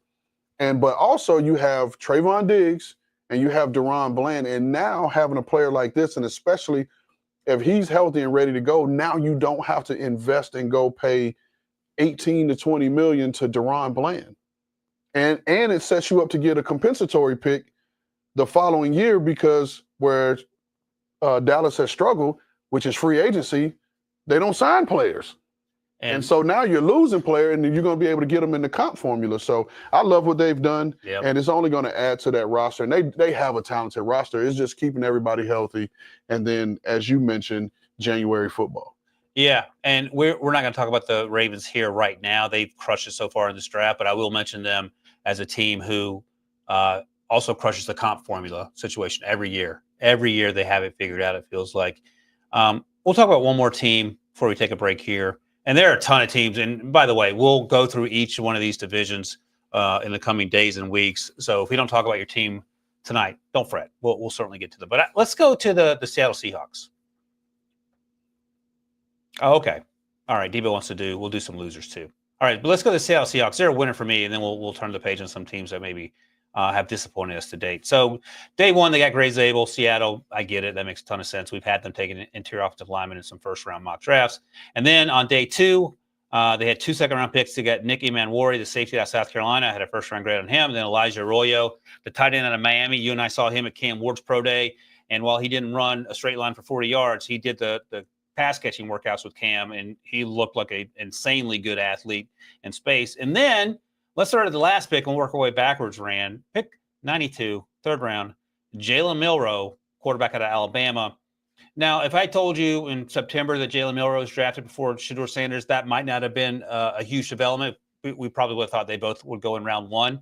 But also you have Trayvon Diggs and you have Deron Bland, and now having a player like this, and especially if he's healthy and ready to go, now you don't have to invest and go pay 18 to 20 million to Deron Bland. And it sets you up to get a compensatory pick the following year, because where Dallas has struggled, which is free agency, they don't sign players. And so now you're losing player, and you're going to be able to get them in the comp formula. So I love what they've done, and it's only going to add to that roster. And they have a talented roster. It's just keeping everybody healthy. And then, as you mentioned, January football. Yeah, and we're not going to talk about the Ravens here right now. They've crushed it so far in this draft, but I will mention them as a team who also crushes the comp formula situation every year. Every year they have it figured out, it feels like. We'll talk about one more team before we take a break here. And there are a ton of teams. And by the way, we'll go through each one of these divisions in the coming days and weeks. So if we don't talk about your team tonight, don't fret. We'll certainly get to them. But let's go to the Seattle Seahawks. Oh, okay. All right. Debo wants to we'll do some losers too. All right. But let's go to the Seattle Seahawks. They're a winner for me. And then we'll turn the page on some teams that maybe have disappointed us to date. So day one, they got Gray Zabel, Seattle. I get it. That makes a ton of sense. We've had them taking interior offensive linemen in some first-round mock drafts. And then on day two, they had 2 second-round picks. They got Nick Emanwari, the safety out of South Carolina. I had a first-round grade on him. And then Elijah Arroyo, the tight end out of Miami. You and I saw him at Cam Ward's pro day. And while he didn't run a straight line for 40 yards, he did the pass-catching workouts with Cam, and he looked like an insanely good athlete in space. And then let's start at the last pick and work our way backwards, Pick 92, third round, Jalen Milroe, quarterback out of Alabama. Now, if I told you in September that Jalen Milroe was drafted before Shedeur Sanders, that might not have been a huge development. We probably would have thought they both would go in round 1.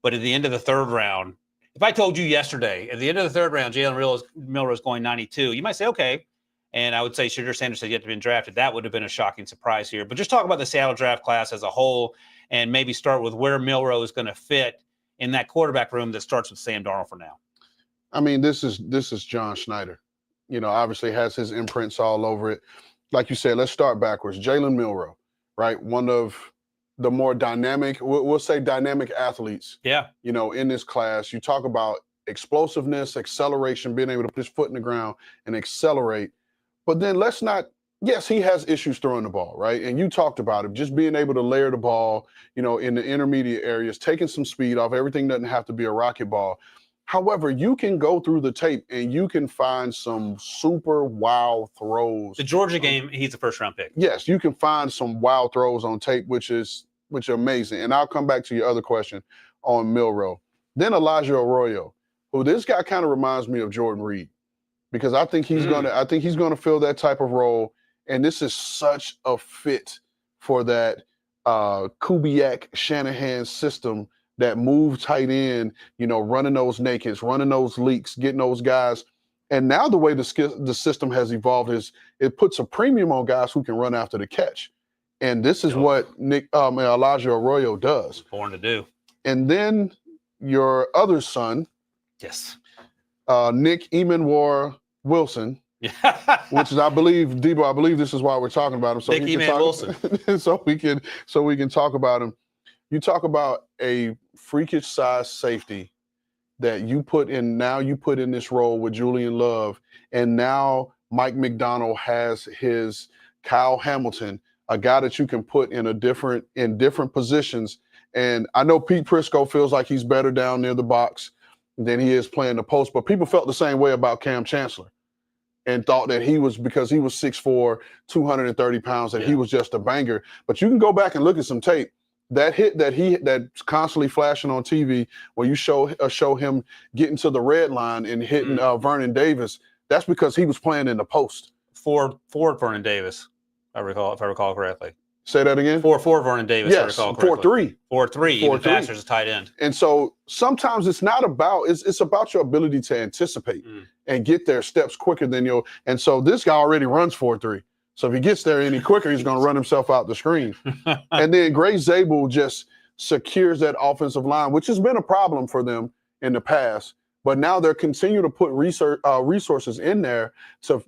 But at the end of the 3rd round, if I told you yesterday, at the end of the 3rd round, Jalen Milroe is going 92, you might say, okay. And I would say Shedeur Sanders had yet to be drafted. That would have been a shocking surprise here. But just talk about the Seattle draft class as a whole and maybe start with where Milroe is going to fit in that quarterback room that starts with Sam Darnold for now. I mean, this is John Schneider. Obviously has his imprints all over it. Like you said, let's start backwards. Jalen Milroe, right? One of the more dynamic, we'll say dynamic athletes. Yeah. In this class, you talk about explosiveness, acceleration, being able to put his foot in the ground and accelerate. But then yes, he has issues throwing the ball, right? And you talked about it, just being able to layer the ball, in the intermediate areas, taking some speed off. Everything doesn't have to be a rocket ball. However, you can go through the tape and you can find some super wow throws. The Georgia game, he's a first-round pick. Yes, you can find some wow throws on tape, which are amazing. And I'll come back to your other question on Milroe. Then Elijah Arroyo, who this guy kind of reminds me of Jordan Reed, because I think he's gonna fill that type of role. And this is such a fit for that Kubiak Shanahan system, that move tight end, running those nakeds, running those leaks, getting those guys. And now the way the system has evolved is it puts a premium on guys who can run after the catch. And this is what Elijah Arroyo does. Born to do. And then your other son, yes, Nick Emanwar Wilson, which is, I believe, Debo, I believe this is why we're talking about him. So Nick Wilson. so we can talk about him. You talk about a freakish size safety that you put in this role with Julian Love, and now Mike McDonald has his Kyle Hamilton, a guy that you can put in different positions. And I know Pete Prisco feels like he's better down near the box than he is playing the post, but people felt the same way about Cam Chancellor and thought that because he was 6'4", 230 pounds, that he was just a banger. But you can go back and look at some tape. That hit that's constantly flashing on TV, where you show him getting to the red line and hitting Vernon Davis, that's because he was playing in the post. For Vernon Davis, if I recall correctly. Say that again? For Vernon Davis, yes, if I recall correctly. 4-3. 4-3, even faster as a tight end. And so sometimes it's not about, it's about your ability to anticipate and get there steps quicker than and so this guy already runs 4-3. So if he gets there any quicker, he's going to run himself out the screen. And then Gray Zabel just secures that offensive line, which has been a problem for them in the past. But now they're continuing to put resources in there to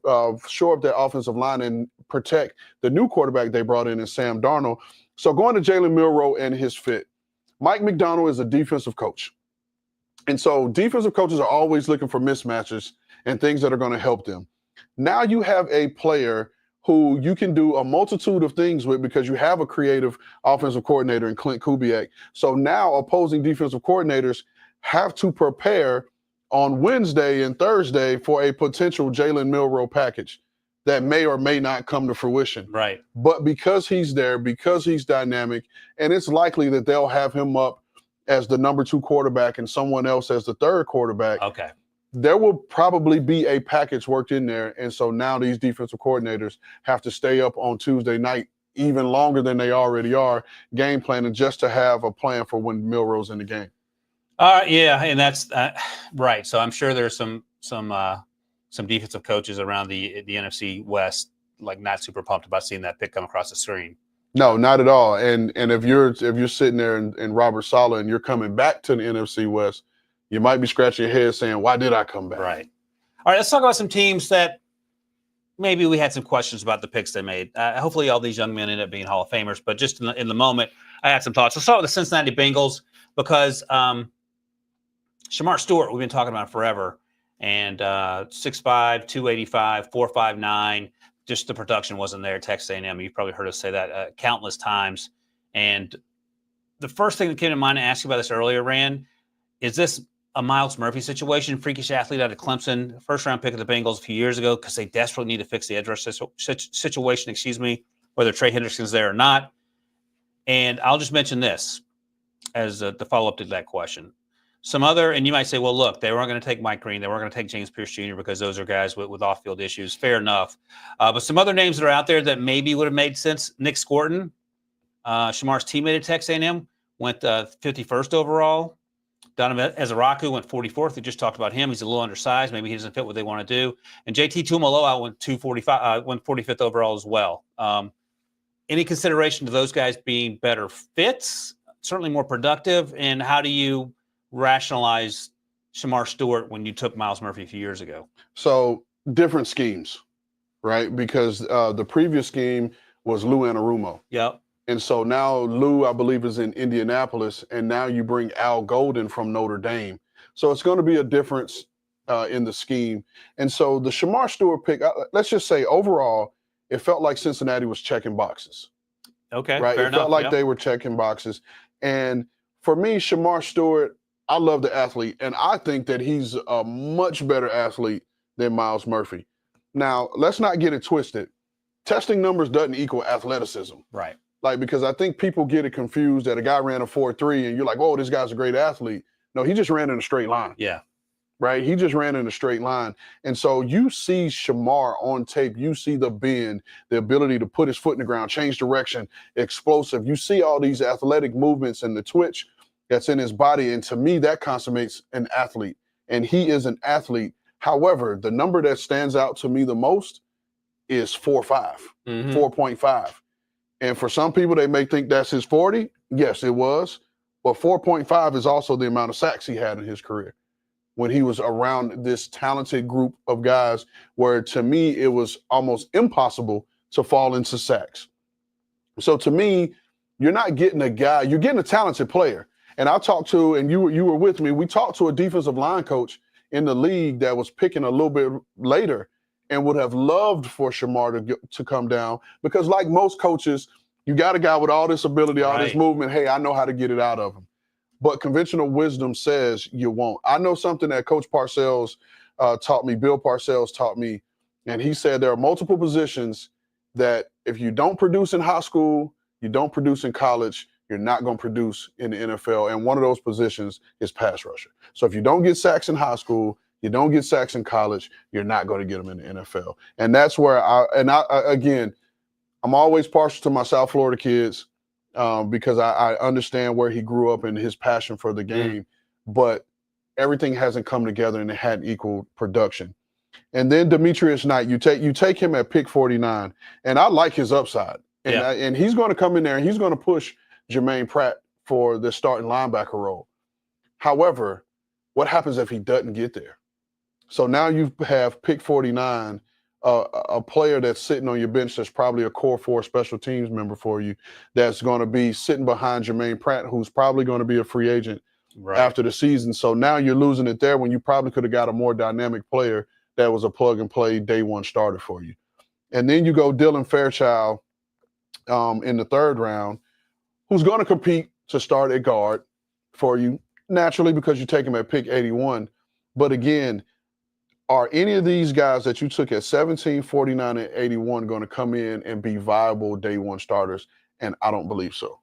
shore up that offensive line and protect the new quarterback they brought in Sam Darnold. So going to Jalen Milroe and his fit, Mike McDonald is a defensive coach. And so defensive coaches are always looking for mismatches and things that are going to help them. Now you have a player who you can do a multitude of things with because you have a creative offensive coordinator in Clint Kubiak. So now opposing defensive coordinators have to prepare on Wednesday and Thursday for a potential Jalen Milroe package that may or may not come to fruition. Right. But because he's there, because he's dynamic, and it's likely that they'll have him up as the number 2 quarterback and someone else as the 3rd quarterback. Okay. There will probably be a package worked in there. And so now these defensive coordinators have to stay up on Tuesday night even longer than they already are, game planning just to have a plan for when Milroe's in the game. Yeah, and that's right. So I'm sure there's some defensive coaches around the NFC West like not super pumped about seeing that pick come across the screen. No, not at all. And if you're sitting there in Robert Saleh and you're coming back to the NFC West, you might be scratching your head saying, why did I come back? Right. All right, let's talk about some teams that maybe we had some questions about the picks they made. Hopefully all these young men end up being Hall of Famers, but just in the moment, I had some thoughts. Let's start with the Cincinnati Bengals because Shamar Stewart, we've been talking about forever, and 6'5", 285, 4.59, just the production wasn't there at Texas A&M. You've probably heard us say that countless times. And the first thing that came to mind to ask you about this earlier, Ran, is this a Miles Murphy situation, freakish athlete out of Clemson, first-round pick of the Bengals a few years ago because they desperately need to fix the edge rush situation, whether Trey Hendrickson's there or not. And I'll just mention this as the follow-up to that question. Some other, and you might say, well, look, they weren't going to take Mike Green. They weren't going to take James Pierce Jr. because those are guys with off-field issues. Fair enough. But some other names that are out there that maybe would have made sense. Nick Scorton, Shamar's teammate at Texas A&M, went 51st overall. Donovan Ezeraku went 44th. We just talked about him. He's a little undersized. Maybe he doesn't fit what they want to do. And JT Tuimoloau went 45th overall as well. Any consideration to those guys being better fits, certainly more productive? And how do you rationalize Shamar Stewart when you took Miles Murphy a few years ago? So different schemes, right? Because the previous scheme was Lou Anarumo. Yep. And so now Lou, I believe, is in Indianapolis, and now you bring Al Golden from Notre Dame. So it's going to be a difference in the scheme. And so the Shamar Stewart pick, let's just say overall, it felt like Cincinnati was checking boxes. Okay, right? fair It enough. felt like they were checking boxes. And for me, Shamar Stewart, I love the athlete, and I think that he's a much better athlete than Miles Murphy. Now, let's not get it twisted. Testing numbers doesn't equal athleticism. Right. Like, because I think people get it confused that a guy ran a 4.3 and you're like, oh, this guy's a great athlete. No, he just ran in a straight line. Yeah. Right? He just ran in a straight line. And so you see Shamar on tape. You see the bend, the ability to put his foot in the ground, change direction, explosive. You see all these athletic movements and the twitch that's in his body. And to me, that consummates an athlete. And he is an athlete. However, the number that stands out to me the most is 4.5, 4.5. And for some people, they may think that's his 40. Yes, it was. But 4.5 is also the amount of sacks he had in his career when he was around this talented group of guys, where to me, it was almost impossible to fall into sacks. So to me, you're not getting a guy, you're getting a talented player. And I talked to, and you were with me, we talked to a defensive line coach in the league that was picking a little bit later and would have loved for Shamar to come down, because like most coaches, you got a guy with all this ability, all this movement. Hey, I know how to get it out of him. But conventional wisdom says you won't. I know something that Coach Parcells taught me, Bill Parcells taught me, and he said there are multiple positions that if you don't produce in high school, you don't produce in college, you're not going to produce in the NFL. And one of those positions is pass rusher. So if you don't get sacks in high school, you don't get sacks in college, you're not going to get them in the NFL. And that's where again, I'm always partial to my South Florida kids because I understand where he grew up and his passion for the game, but everything hasn't come together and it hadn't equal production. And then Demetrius Knight, you take him at pick 49, and I like his upside. And he's going to come in there and he's going to push Jermaine Pratt for the starting linebacker role. However, what happens if he doesn't get there? So now you have pick 49, a player that's sitting on your bench that's probably a core 4 special teams member for you, that's going to be sitting behind Jermaine Pratt, who's probably going to be a free agent after the season. So now you're losing it there when you probably could have got a more dynamic player that was a plug-and-play day one starter for you. And then you go Dylan Fairchild in the 3rd round, who's going to compete to start at guard for you, naturally, because you take him at pick 81. But again, are any of these guys that you took at 17, 49, and 81 going to come in and be viable day one starters? And I don't believe so.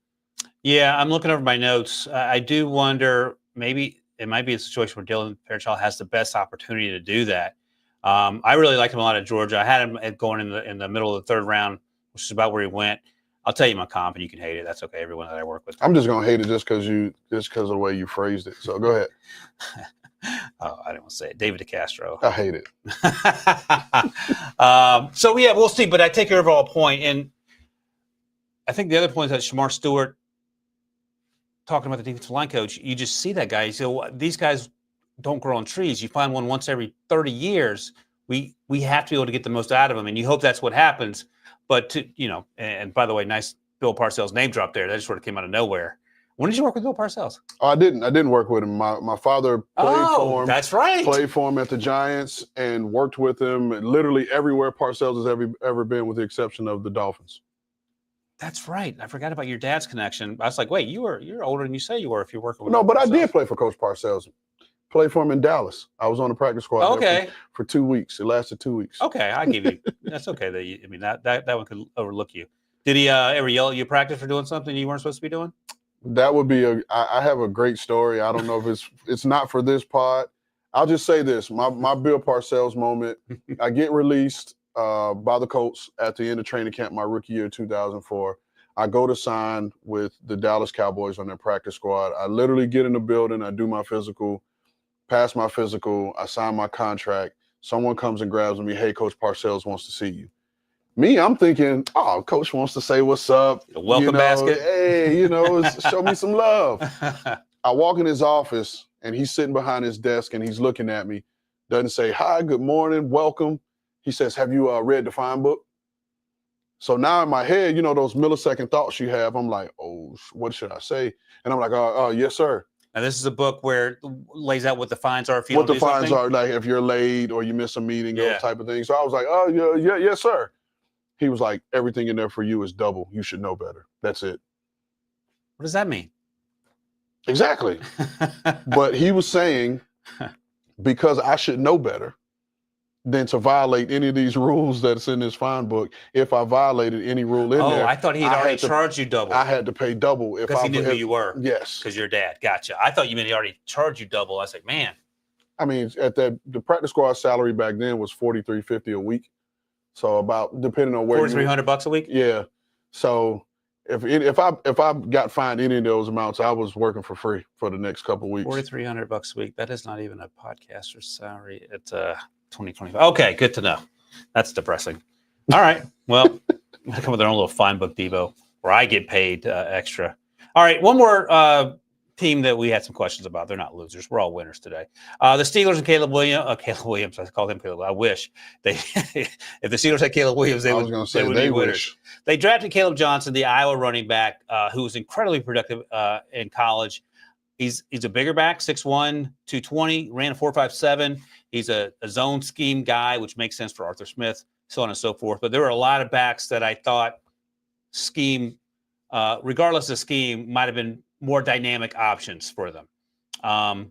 Yeah, I'm looking over my notes. I do wonder, maybe it might be a situation where Dylan Fairchild has the best opportunity to do that. I really like him a lot at Georgia. I had him going in the middle of the 3rd round, which is about where he went. I'll tell you my comp, and you can hate it. That's okay. Everyone that I work with. I'm just gonna hate it just because of the way you phrased it. So go ahead. Oh, I didn't want to say it. David DeCastro. I hate it. So yeah, we'll see. But I take your overall point, and I think the other point is that Shamar Stewart, talking about the defensive line coach, you just see that guy. You say, well, these guys don't grow on trees. You find one once every 30 years. We have to be able to get the most out of them, and you hope that's what happens. But and by the way, nice Bill Parcells name drop there. That just sort of came out of nowhere. When did you work with Bill Parcells? Oh, I didn't work with him. My father played for him. That's right. Played for him at the Giants and worked with him literally everywhere Parcells has ever been, with the exception of the Dolphins. That's right. I forgot about your dad's connection. I was like, wait, you're older than you say you were if you're working with No, but Parcells. I did play for Coach Parcells. Played for him in Dallas. I was on the practice squad there for 2 weeks. It lasted 2 weeks. Okay, I give you. That's okay. That one could overlook you. Did he ever yell at you at practice for doing something you weren't supposed to be doing? That would be I have a great story. I don't know if it's not for this pod. I'll just say this: my Bill Parcells moment. I get released by the Colts at the end of training camp, my rookie year, 2004. I go to sign with the Dallas Cowboys on their practice squad. I literally get in the building. I do my physical, pass my physical. I sign my contract. Someone comes and grabs me. Hey, Coach Parcells wants to see you. Me, I'm thinking, oh, Coach wants to say what's up. A welcome basket. Hey, show me some love. I walk in his office, and he's sitting behind his desk, and he's looking at me. Doesn't say, hi, good morning, welcome. He says, have you read the fine book? So now in my head, those millisecond thoughts you have, I'm like, oh, what should I say? And I'm like, oh, yes, sir. Now, this is a book where it lays out what the fines are if you what don't the do fines something? are, like if you're late or you miss a meeting, Yeah. those type of things. So I was like, oh, yeah, yes, sir. He was like, everything in there for you is double. You should know better. That's it. What does that mean? Exactly. But he was saying, because I should know better than to violate any of these rules that's in this fine book. If I violated any rule in there. Oh, I thought he'd already charged you double. I had to pay double. Because he knew who you were. Yes. Because your dad. Gotcha. I thought you meant he already charged you double. I was like, man. I mean, the practice squad salary back then was $4,350 a week. So about, depending on where $4,300 a week? Yeah. So if I got fined any of those amounts, I was working for free for the next couple of weeks. $4,300 a week. That is not even a podcaster's salary. It's 2025. Okay, good to know. That's depressing. All right. Well, I'm going to come with their own little fine book, Devo, where I get paid extra. All right. One more team that we had some questions about. They're not losers. We're all winners today. The Steelers and Caleb Williams. I called him Caleb. I wish if the Steelers had Caleb Williams, they would be winners. They drafted Caleb Johnson, the Iowa running back, who was incredibly productive in college. He's a bigger back, 6'1", 220, ran a 4.57. He's a zone scheme guy, which makes sense for Arthur Smith, so on and so forth. But there were a lot of backs that I thought scheme, regardless of scheme, might have been more dynamic options for them. Trying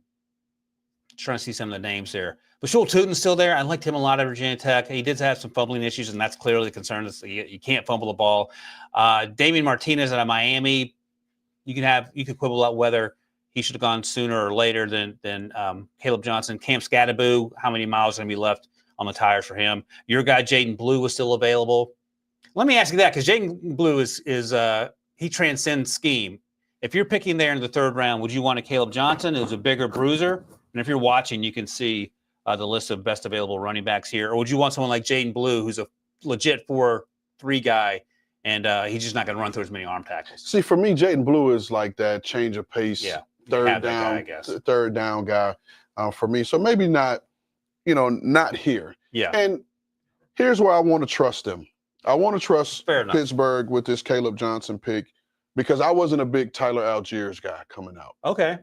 to see some of the names there. Bashul Tutin's still there. I liked him a lot at Virginia Tech. He did have some fumbling issues, and that's clearly a concern. You can't fumble the ball. Damian Martinez out of Miami, you could quibble about whether he should have gone sooner or later than Caleb Johnson. Cam Scattaboo, how many miles are going to be left on the tires for him? Your guy, Jaden Blue, was still available. Let me ask you that, because Jaden Blue is he transcends scheme. If you're picking there in the third round, would you want a Caleb Johnson who's a bigger bruiser? And if you're watching, you can see the list of best available running backs here. Or would you want someone like Jaden Blue, who's a legit 4.3 guy, and he's just not going to run through as many arm tackles? See, for me, Jaden Blue is like that change of pace. Yeah. Third down guy for me. So maybe not, not here. Yeah. And here's where I want to trust them. I want to trust Fair enough. Pittsburgh with this Caleb Johnson pick, because I wasn't a big Tyler Algiers guy coming out. Okay.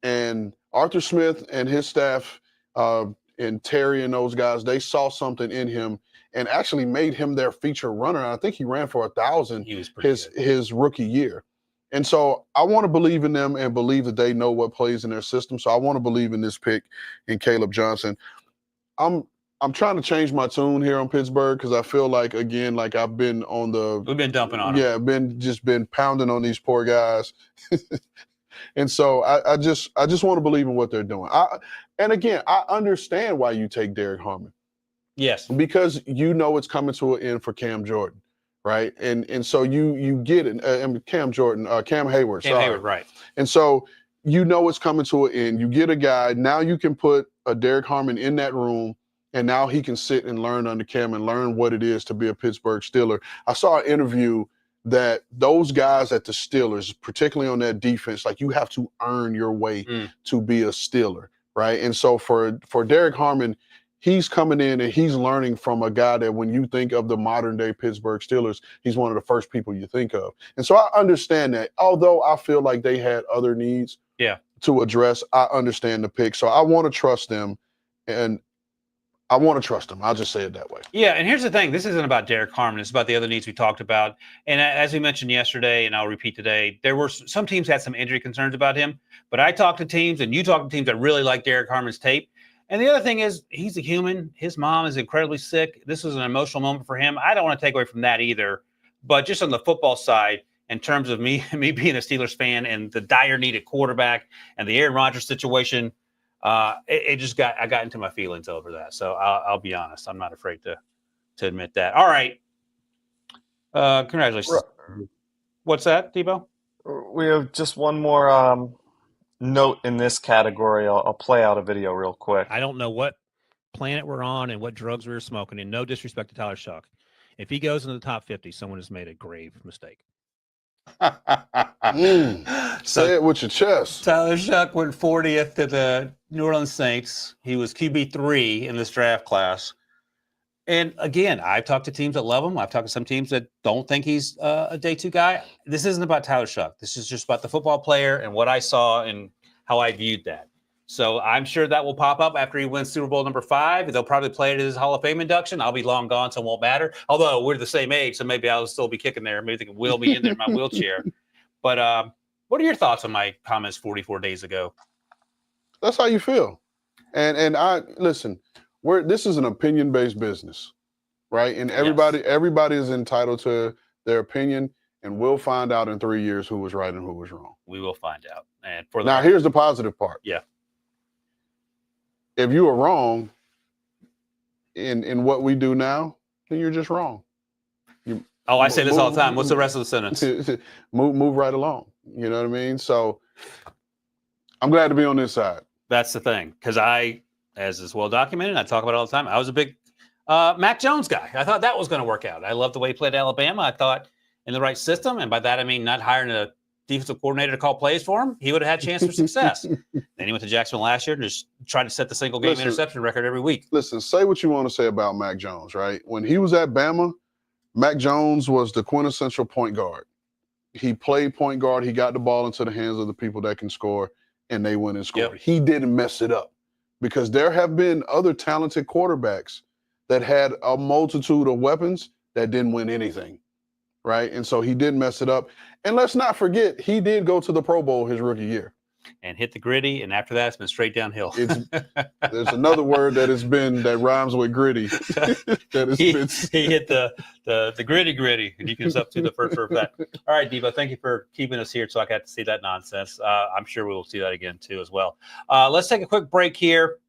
And Arthur Smith and his staff and Terry and those guys, they saw something in him and actually made him their feature runner. And I think he ran for 1,000 his rookie year. And so I want to believe in them and believe that they know what plays in their system. So I want to believe in this pick in Caleb Johnson. I'm trying to change my tune here on Pittsburgh, because I feel like, again, like I've been on we've been dumping on them. Yeah, been pounding on these poor guys. And so I just want to believe in what they're doing. And again, I understand why you take Derek Harmon. Yes. Because it's coming to an end for Cam Jordan. Right. And so you get it. Cam Hayward. Cam Hayward, right. And so it's coming to an end. You get a guy. Now you can put a Derek Harmon in that room, and now he can sit and learn under Cam and learn what it is to be a Pittsburgh Steeler. I saw an interview that those guys at the Steelers, particularly on that defense, like, you have to earn your way to be a Steeler. Right. And so for Derek Harmon, he's coming in and he's learning from a guy that, when you think of the modern day Pittsburgh Steelers, he's one of the first people you think of. And so I understand that, although I feel like they had other needs to address, I understand the pick. So I want to trust them, and I want to trust them. I'll just say it that way. Yeah, and here's the thing. This isn't about Derek Harmon. It's about the other needs we talked about. And as we mentioned yesterday, and I'll repeat today, there were some teams had some injury concerns about him. But I talked to teams, and you talked to teams that really like Derek Harmon's tape. And the other thing is, he's a human. His mom is incredibly sick. This was an emotional moment for him. I don't want to take away from that either. But just on the football side, in terms of me being a Steelers fan and the dire need at quarterback and the Aaron Rodgers situation. I got into my feelings over that. So I'll be honest. I'm not afraid to admit that. All right. Congratulations. What's that, Debo? We have just one more note in this category. I'll play out a video real quick. I don't know what planet we're on and what drugs we were smoking, and no disrespect to Tyler Shuck. If he goes into the top 50, someone has made a grave mistake. Say it with your chest. Tyler Shuck went 40th to the New Orleans Saints. He was QB3 in this draft class. And again, I've talked to teams that love him. I've talked to some teams that don't think he's a day two guy. This isn't about Tyler Shuck. This is just about the football player and what I saw and how I viewed that. So I'm sure that will pop up after he wins Super Bowl number 5. They'll probably play it at his Hall of Fame induction. I'll be long gone, so it won't matter. Although we're the same age, so maybe I'll still be kicking there. Maybe they can wheel me in there in my wheelchair. But what are your thoughts on my comments 44 days ago? That's how you feel. And I listen, this is an opinion-based business, right? And everybody is entitled to their opinion, and we'll find out in 3 years who was right and who was wrong. We will find out. And here's the positive part. Yeah. If you are wrong in what we do now, then you're just wrong. I say this all the time. What's the rest of the sentence? Move right along. You know what I mean? So I'm glad to be on this side. That's the thing. Because as is well documented, I talk about it all the time, I was a big Mac Jones guy. I thought that was going to work out. I loved the way he played at Alabama. I thought in the right system, and by that I mean not hiring a defensive coordinator to call plays for him, he would have had a chance for success. Then he went to Jacksonville last year and just tried to set the single game interception record every week. Listen, say what you want to say about Mac Jones, right? When he was at Bama, Mac Jones was the quintessential point guard. He played point guard. He got the ball into the hands of the people that can score, and they went and scored. Yep. He didn't mess it up, because there have been other talented quarterbacks that had a multitude of weapons that didn't win anything, right? And so he did mess it up. And let's not forget, he did go to the Pro Bowl his rookie year. And hit the gritty, and after that, it's been straight downhill. There's another word that rhymes with gritty. He hit the gritty, and you can substitute the first word for that. All right, Debo, thank you for keeping us here so I got to see that nonsense. I'm sure we will see that again, too, as well. Let's take a quick break here.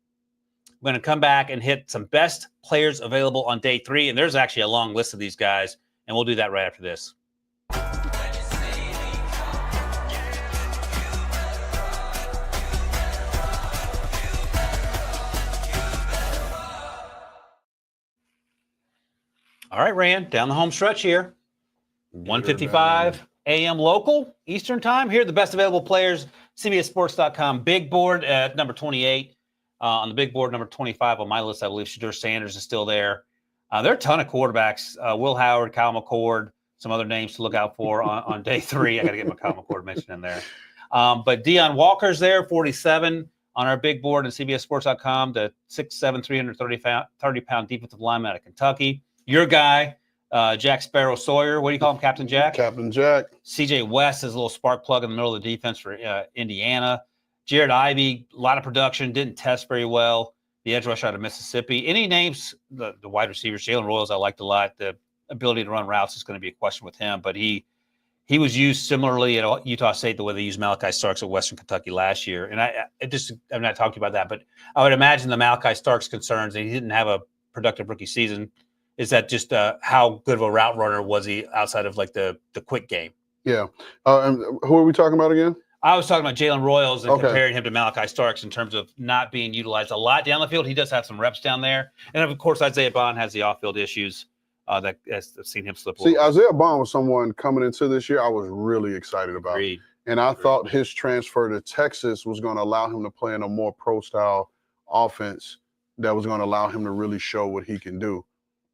We're going to come back and hit some best players available on day 3, and there's actually a long list of these guys, and we'll do that right after this. All right, Ran, down the home stretch here. 1:55 a.m. local, Eastern time. Here are the best available players. CBSSports.com. Big board at number 28. On the big board, number 25 on my list, I believe Shedeur Sanders is still there. There are a ton of quarterbacks. Will Howard, Kyle McCord, some other names to look out for on day 3. I got to get my Kyle McCord mentioned in there. But Deion Walker's there, 47 on our big board at CBSSports.com. The 6'7", 330-pound defensive lineman out of Kentucky. Your guy, Jack Sparrow Sawyer. What do you call him, Captain Jack? Captain Jack. C.J. West is a little spark plug in the middle of the defense for Indiana. Jared Ivey, a lot of production, didn't test very well. The edge rusher out of Mississippi. Any names, the wide receivers, Jalen Royals, I liked a lot. The ability to run routes is going to be a question with him, but he was used similarly at Utah State the way they used Malachi Starks at Western Kentucky last year. And I'm not talking about that, but I would imagine the Malachi Starks concerns, and he didn't have a productive rookie season. Is that just how good of a route runner was he outside of like the quick game? Yeah. And who are we talking about again? I was talking about Jalen Royals and comparing him to Malachi Starks in terms of not being utilized a lot down the field. He does have some reps down there. And, of course, Isaiah Bond has the off-field issues that I've seen him slip away. See, Isaiah Bond was someone coming into this year I was really excited about. Agreed. And I thought his transfer to Texas was going to allow him to play in a more pro-style offense that was going to allow him to really show what he can do.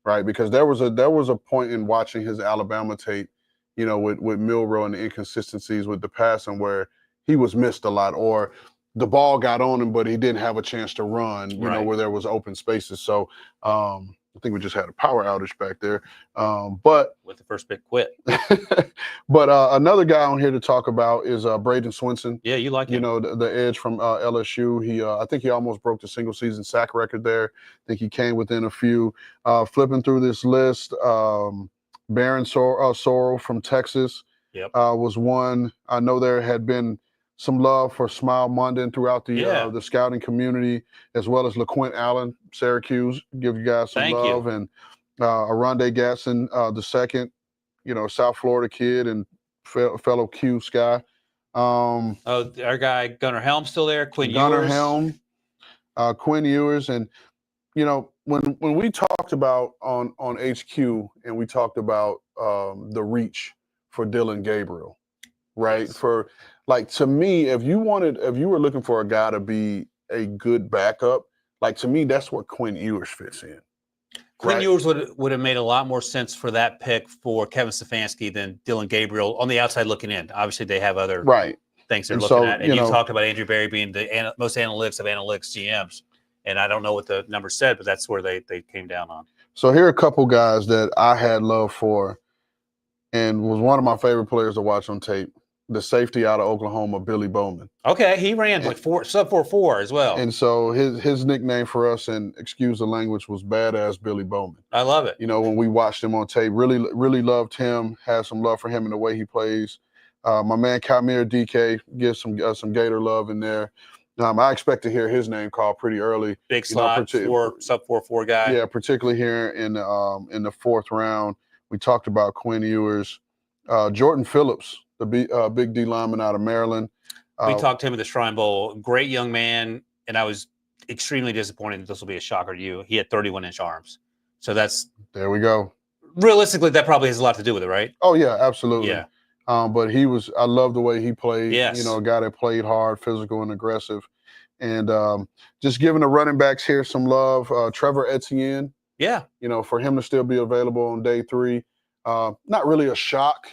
Right, because there was a point in watching his Alabama tape, you know, with Milroe and the inconsistencies with the passing where he was missed a lot, or the ball got on him, but he didn't have a chance to run, you know, where there was open spaces. So I think we just had a power outage back there. But with the first big quit. But another guy on here to talk about is Braden Swinson. Yeah, you like him. You know, the edge from LSU. He I think he almost broke the single season sack record there. I think he came within a few. Flipping through this list, Baron Sorrell from Texas. was one. I know there had been some love for Smile Munden throughout the scouting community, as well as LaQuint Allen, Syracuse. Give you guys some love. And Aronde Gatson, the second, South Florida kid and fellow Q Sky. Our guy Gunnar Helm still there. Quinn Gunnar Ewers. Helm, Quinn Ewers, and when we talked about on HQ and we talked about the reach for Dylan Gabriel, right? Yes. For to me, if you were looking for a guy to be a good backup, to me, that's where Quinn Ewers fits in. Quinn Ewers would have made a lot more sense for that pick for Kevin Stefanski than Dylan Gabriel on the outside looking in. Obviously, they have other things they're looking at. And you talked about Andrew Berry being the most analytics of analytics GMs. And I don't know what the number said, but that's where they came down on. So here are a couple guys that I had love for and was one of my favorite players to watch on tape. The safety out of Oklahoma, Billy Bowman. Okay, he ran sub 4.4 as well. And so his nickname for us, and excuse the language, was Badass Billy Bowman. I love it. When we watched him on tape, really loved him. Had some love for him in the way he plays. My man Kamir DK gives some Gator love in there. I expect to hear his name called pretty early. Big slot, sub 4.4 guy. Yeah, particularly here in the fourth round. We talked about Quinn Ewers, Jordan Phillips, the big D lineman out of Maryland. We talked to him at the Shrine Bowl. Great young man, and I was extremely disappointed that this will be a shocker to you. He had 31-inch arms. So there we go. Realistically, that probably has a lot to do with it, right? Oh, yeah, absolutely. Yeah. But I love the way he played. Yes. A guy that played hard, physical, and aggressive. And just giving the running backs here some love. Trevor Etienne. Yeah. For him to still be available on day 3. Not really a shock.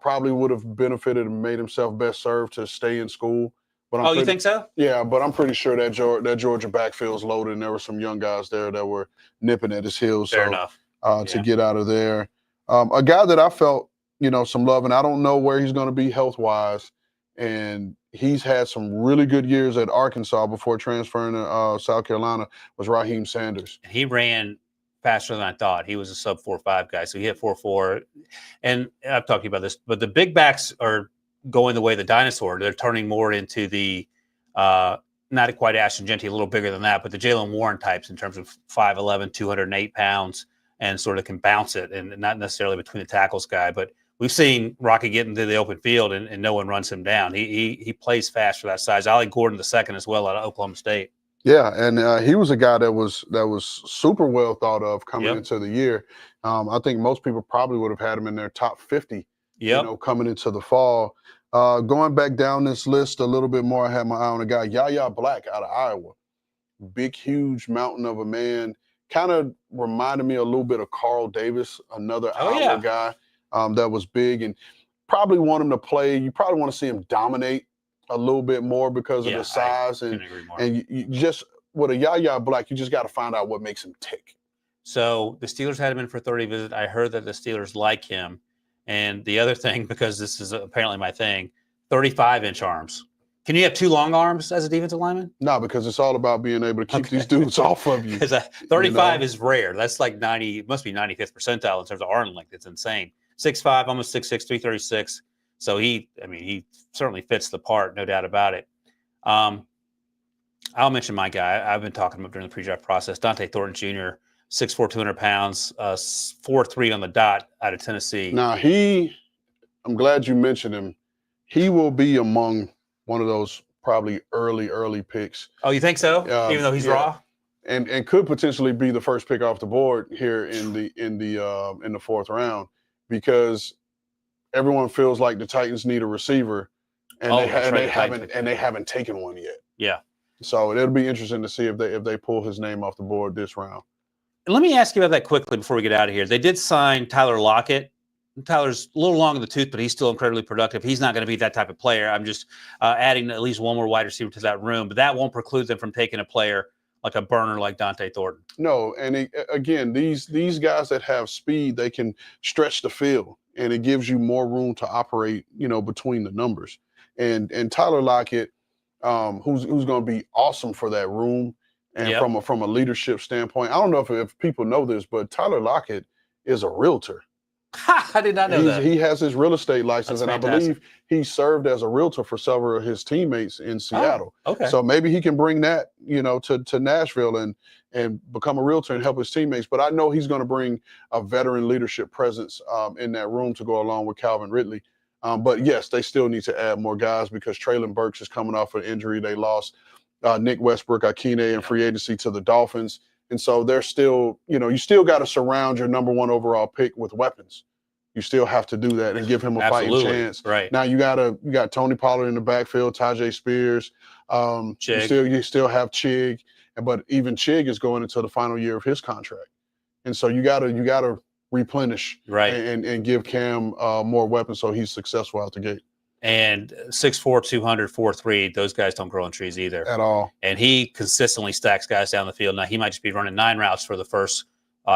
Probably would have benefited and made himself best served to stay in school. But you think so? Yeah, but I'm pretty sure that Georgia backfield's loaded, and there were some young guys there that were nipping at his heels. Fair enough. To get out of there. A guy that I felt, some love, and I don't know where he's going to be health-wise, and he's had some really good years at Arkansas before transferring to South Carolina, was Raheem Sanders. And he ran faster than I thought. He was a sub 4.5 guy, so he hit 4.4. And I've talked to you about this, but the big backs are going the way of the dinosaur. They're turning more into the not quite Ashton Genty, a little bigger than that, but the Jalen Warren types in terms of 5'11", 208 pounds, and sort of can bounce it, and not necessarily between the tackles guy. But we've seen Rocky get into the open field and no one runs him down. He plays fast for that size. I like Gordon II as well out of Oklahoma State. Yeah, and he was a guy that was super well thought of coming into the year. I think most people probably would have had him in their top 50, coming into the fall. Going back down this list a little bit more, I had my eye on a guy, Yahya Black out of Iowa. Big, huge mountain of a man. Kind of reminded me a little bit of Carl Davis, another Iowa guy that was big, and probably want him to play. You probably want to see him dominate a little bit more because of the size, and you just with a Yahya Black, you just got to find out what makes him tick. So the Steelers had him in for 30 visit. I heard that the Steelers like him, and the other thing, because this is apparently my thing, 35-inch arms. Can you have 2 long arms as a defensive lineman? No, because it's all about being able to keep these dudes off of you. Because 35 is rare. That's like 90, must be 95th percentile in terms of arm length. It's insane. 6'5", almost 6'6", 336. So he certainly fits the part, no doubt about it. I'll mention my guy. I've been talking about during the pre-draft process. Dante Thornton Jr., 6'4", 200 pounds, 4'3" on the dot out of Tennessee. Now I'm glad you mentioned him. He will be among one of those probably early picks. Oh, you think so? Even though he's raw? And could potentially be the first pick off the board here in the fourth round, because everyone feels like the Titans need a receiver, and they haven't taken one yet. Yeah. So it'll be interesting to see if they pull his name off the board this round. And let me ask you about that quickly before we get out of here. They did sign Tyler Lockett. Tyler's a little long in the tooth, but he's still incredibly productive. He's not going to be that type of player. I'm just adding at least one more wide receiver to that room, but that won't preclude them from taking a player like a burner like Dante Thornton. No, and again, these guys that have speed, they can stretch the field, and it gives you more room to operate, between the numbers. And Tyler Lockett, who's going to be awesome for that room, and from a leadership standpoint. I don't know if people know this, but Tyler Lockett is a realtor. Ha! I did not know that. He has his real estate license, That's and fantastic. I believe he served as a realtor for several of his teammates in Seattle. Okay. So maybe he can bring that, to Nashville and become a realtor and help his teammates. But I know he's going to bring a veteran leadership presence in that room to go along with Calvin Ridley. But yes, they still need to add more guys because Traylon Burks is coming off an injury. They lost Nick Westbrook, Akine in free agency to the Dolphins. And so they're still, you still got to surround your number 1 overall pick with weapons. You still have to do that and give him a fighting chance. Right. Now you got Tony Pollard in the backfield, Tajay Spears. You still have Chig, but even Chig is going into the final year of his contract. And so you gotta replenish and give Cam more weapons so he's successful out the gate. And 6'4", 200, 4'3", those guys don't grow on trees either. At all. And he consistently stacks guys down the field. Now, he might just be running 9 routes for the first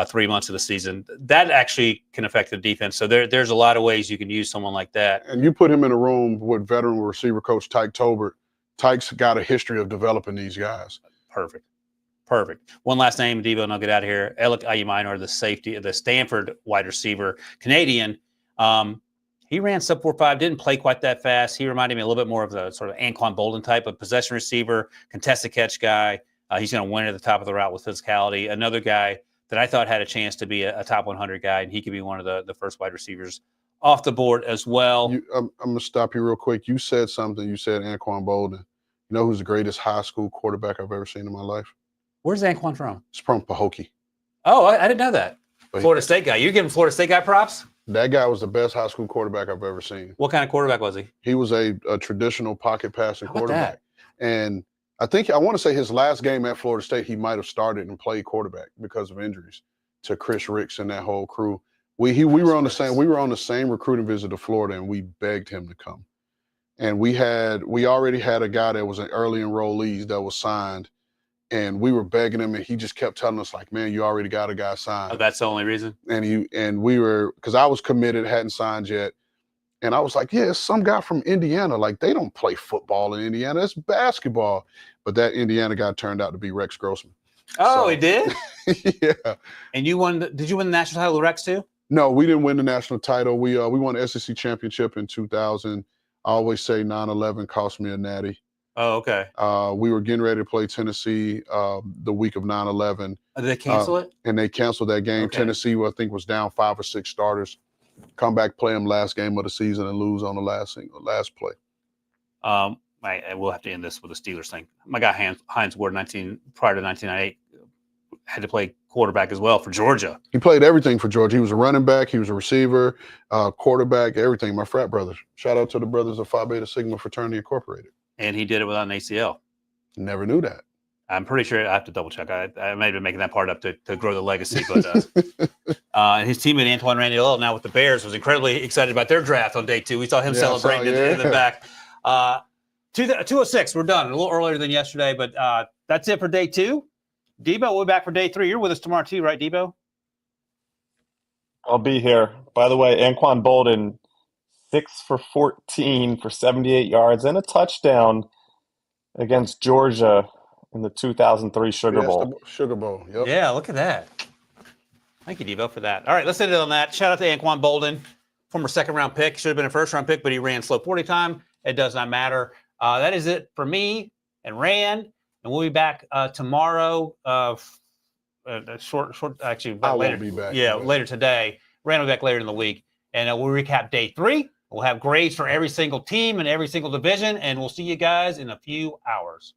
3 months of the season. That actually can affect the defense. So there's a lot of ways you can use someone like that. And you put him in a room with veteran receiver coach Tyke Tolbert. Tyke's got a history of developing these guys. Perfect. One last name, Debo, and I'll get out of here. Alec Ayuminor, the Stanford wide receiver, Canadian. He ran sub 4.5, didn't play quite that fast. He reminded me a little bit more of the sort of Anquan Bolden type of possession receiver, contested catch guy. He's going to win at the top of the route with physicality. Another guy that I thought had a chance to be a top 100 guy, and he could be one of the first wide receivers off the board as well. I'm going to stop you real quick. You said something. You said Anquan Bolden. You know who's the greatest high school quarterback I've ever seen in my life? Where's Anquan from? It's from Pahokee. Oh, I didn't know that. Florida State guy. You're giving Florida State guy props? That guy was the best high school quarterback I've ever seen. What kind of quarterback was he? He was a traditional pocket passing quarterback. That? And I want to say his last game at Florida State, he might have started and played quarterback because of injuries to Chris Ricks and that whole crew. We were on the same recruiting visit to Florida, and we begged him to come. And we already had a guy that was an early enrollee that was signed. And we were begging him, and he just kept telling us, like, man, you already got a guy signed. Oh, that's the only reason? And we were, because I was committed, hadn't signed yet. And I was like, yeah, it's some guy from Indiana. Like, they don't play football in Indiana. It's basketball. But that Indiana guy turned out to be Rex Grossman. Oh, he did? Yeah. And did you win the national title with Rex too? No, we didn't win the national title. We won the SEC championship in 2000. I always say 9/11 cost me a natty. Oh, okay. We were getting ready to play Tennessee the week of 9/11. Did they cancel it? And they canceled that game. Okay. Tennessee, I think, was down 5 or 6 starters. Come back, play them last game of the season, and lose on the last play. We'll have to end this with a Steelers thing. My guy Hines Ward, prior to 1998, had to play quarterback as well for Georgia. He played everything for Georgia. He was a running back. He was a receiver, quarterback, everything. My frat brothers. Shout out to the brothers of Phi Beta Sigma Fraternity Incorporated. And he did it without an ACL. Never knew that. I'm pretty sure I have to double check. I may have been making that part up to grow the legacy, but and his teammate Antoine Randall, now with the Bears, was incredibly excited about their draft on day 2. We saw him celebrating in the back. 2:06. We're done. A little earlier than yesterday, but that's it for day 2. Debo, we'll be back for day 3. You're with us tomorrow too, right, Debo? I'll be here. By the way, Anquan Bolden, 6 for 14 for 78 yards and a touchdown against Georgia in the 2003 Sugar Bowl. Sugar Bowl, yep. Yeah, look at that. Thank you, Debo, for that. All right, let's end it on that. Shout out to Anquan Bolden, former second-round pick. Should have been a first-round pick, but he ran slow 40 time. It does not matter. That is it for me and Ran, and we'll be back tomorrow. Actually, later. Be back. Yeah, later today. Ran will be back later in the week, and we'll recap day 3. We'll have grades for every single team and every single division, and we'll see you guys in a few hours.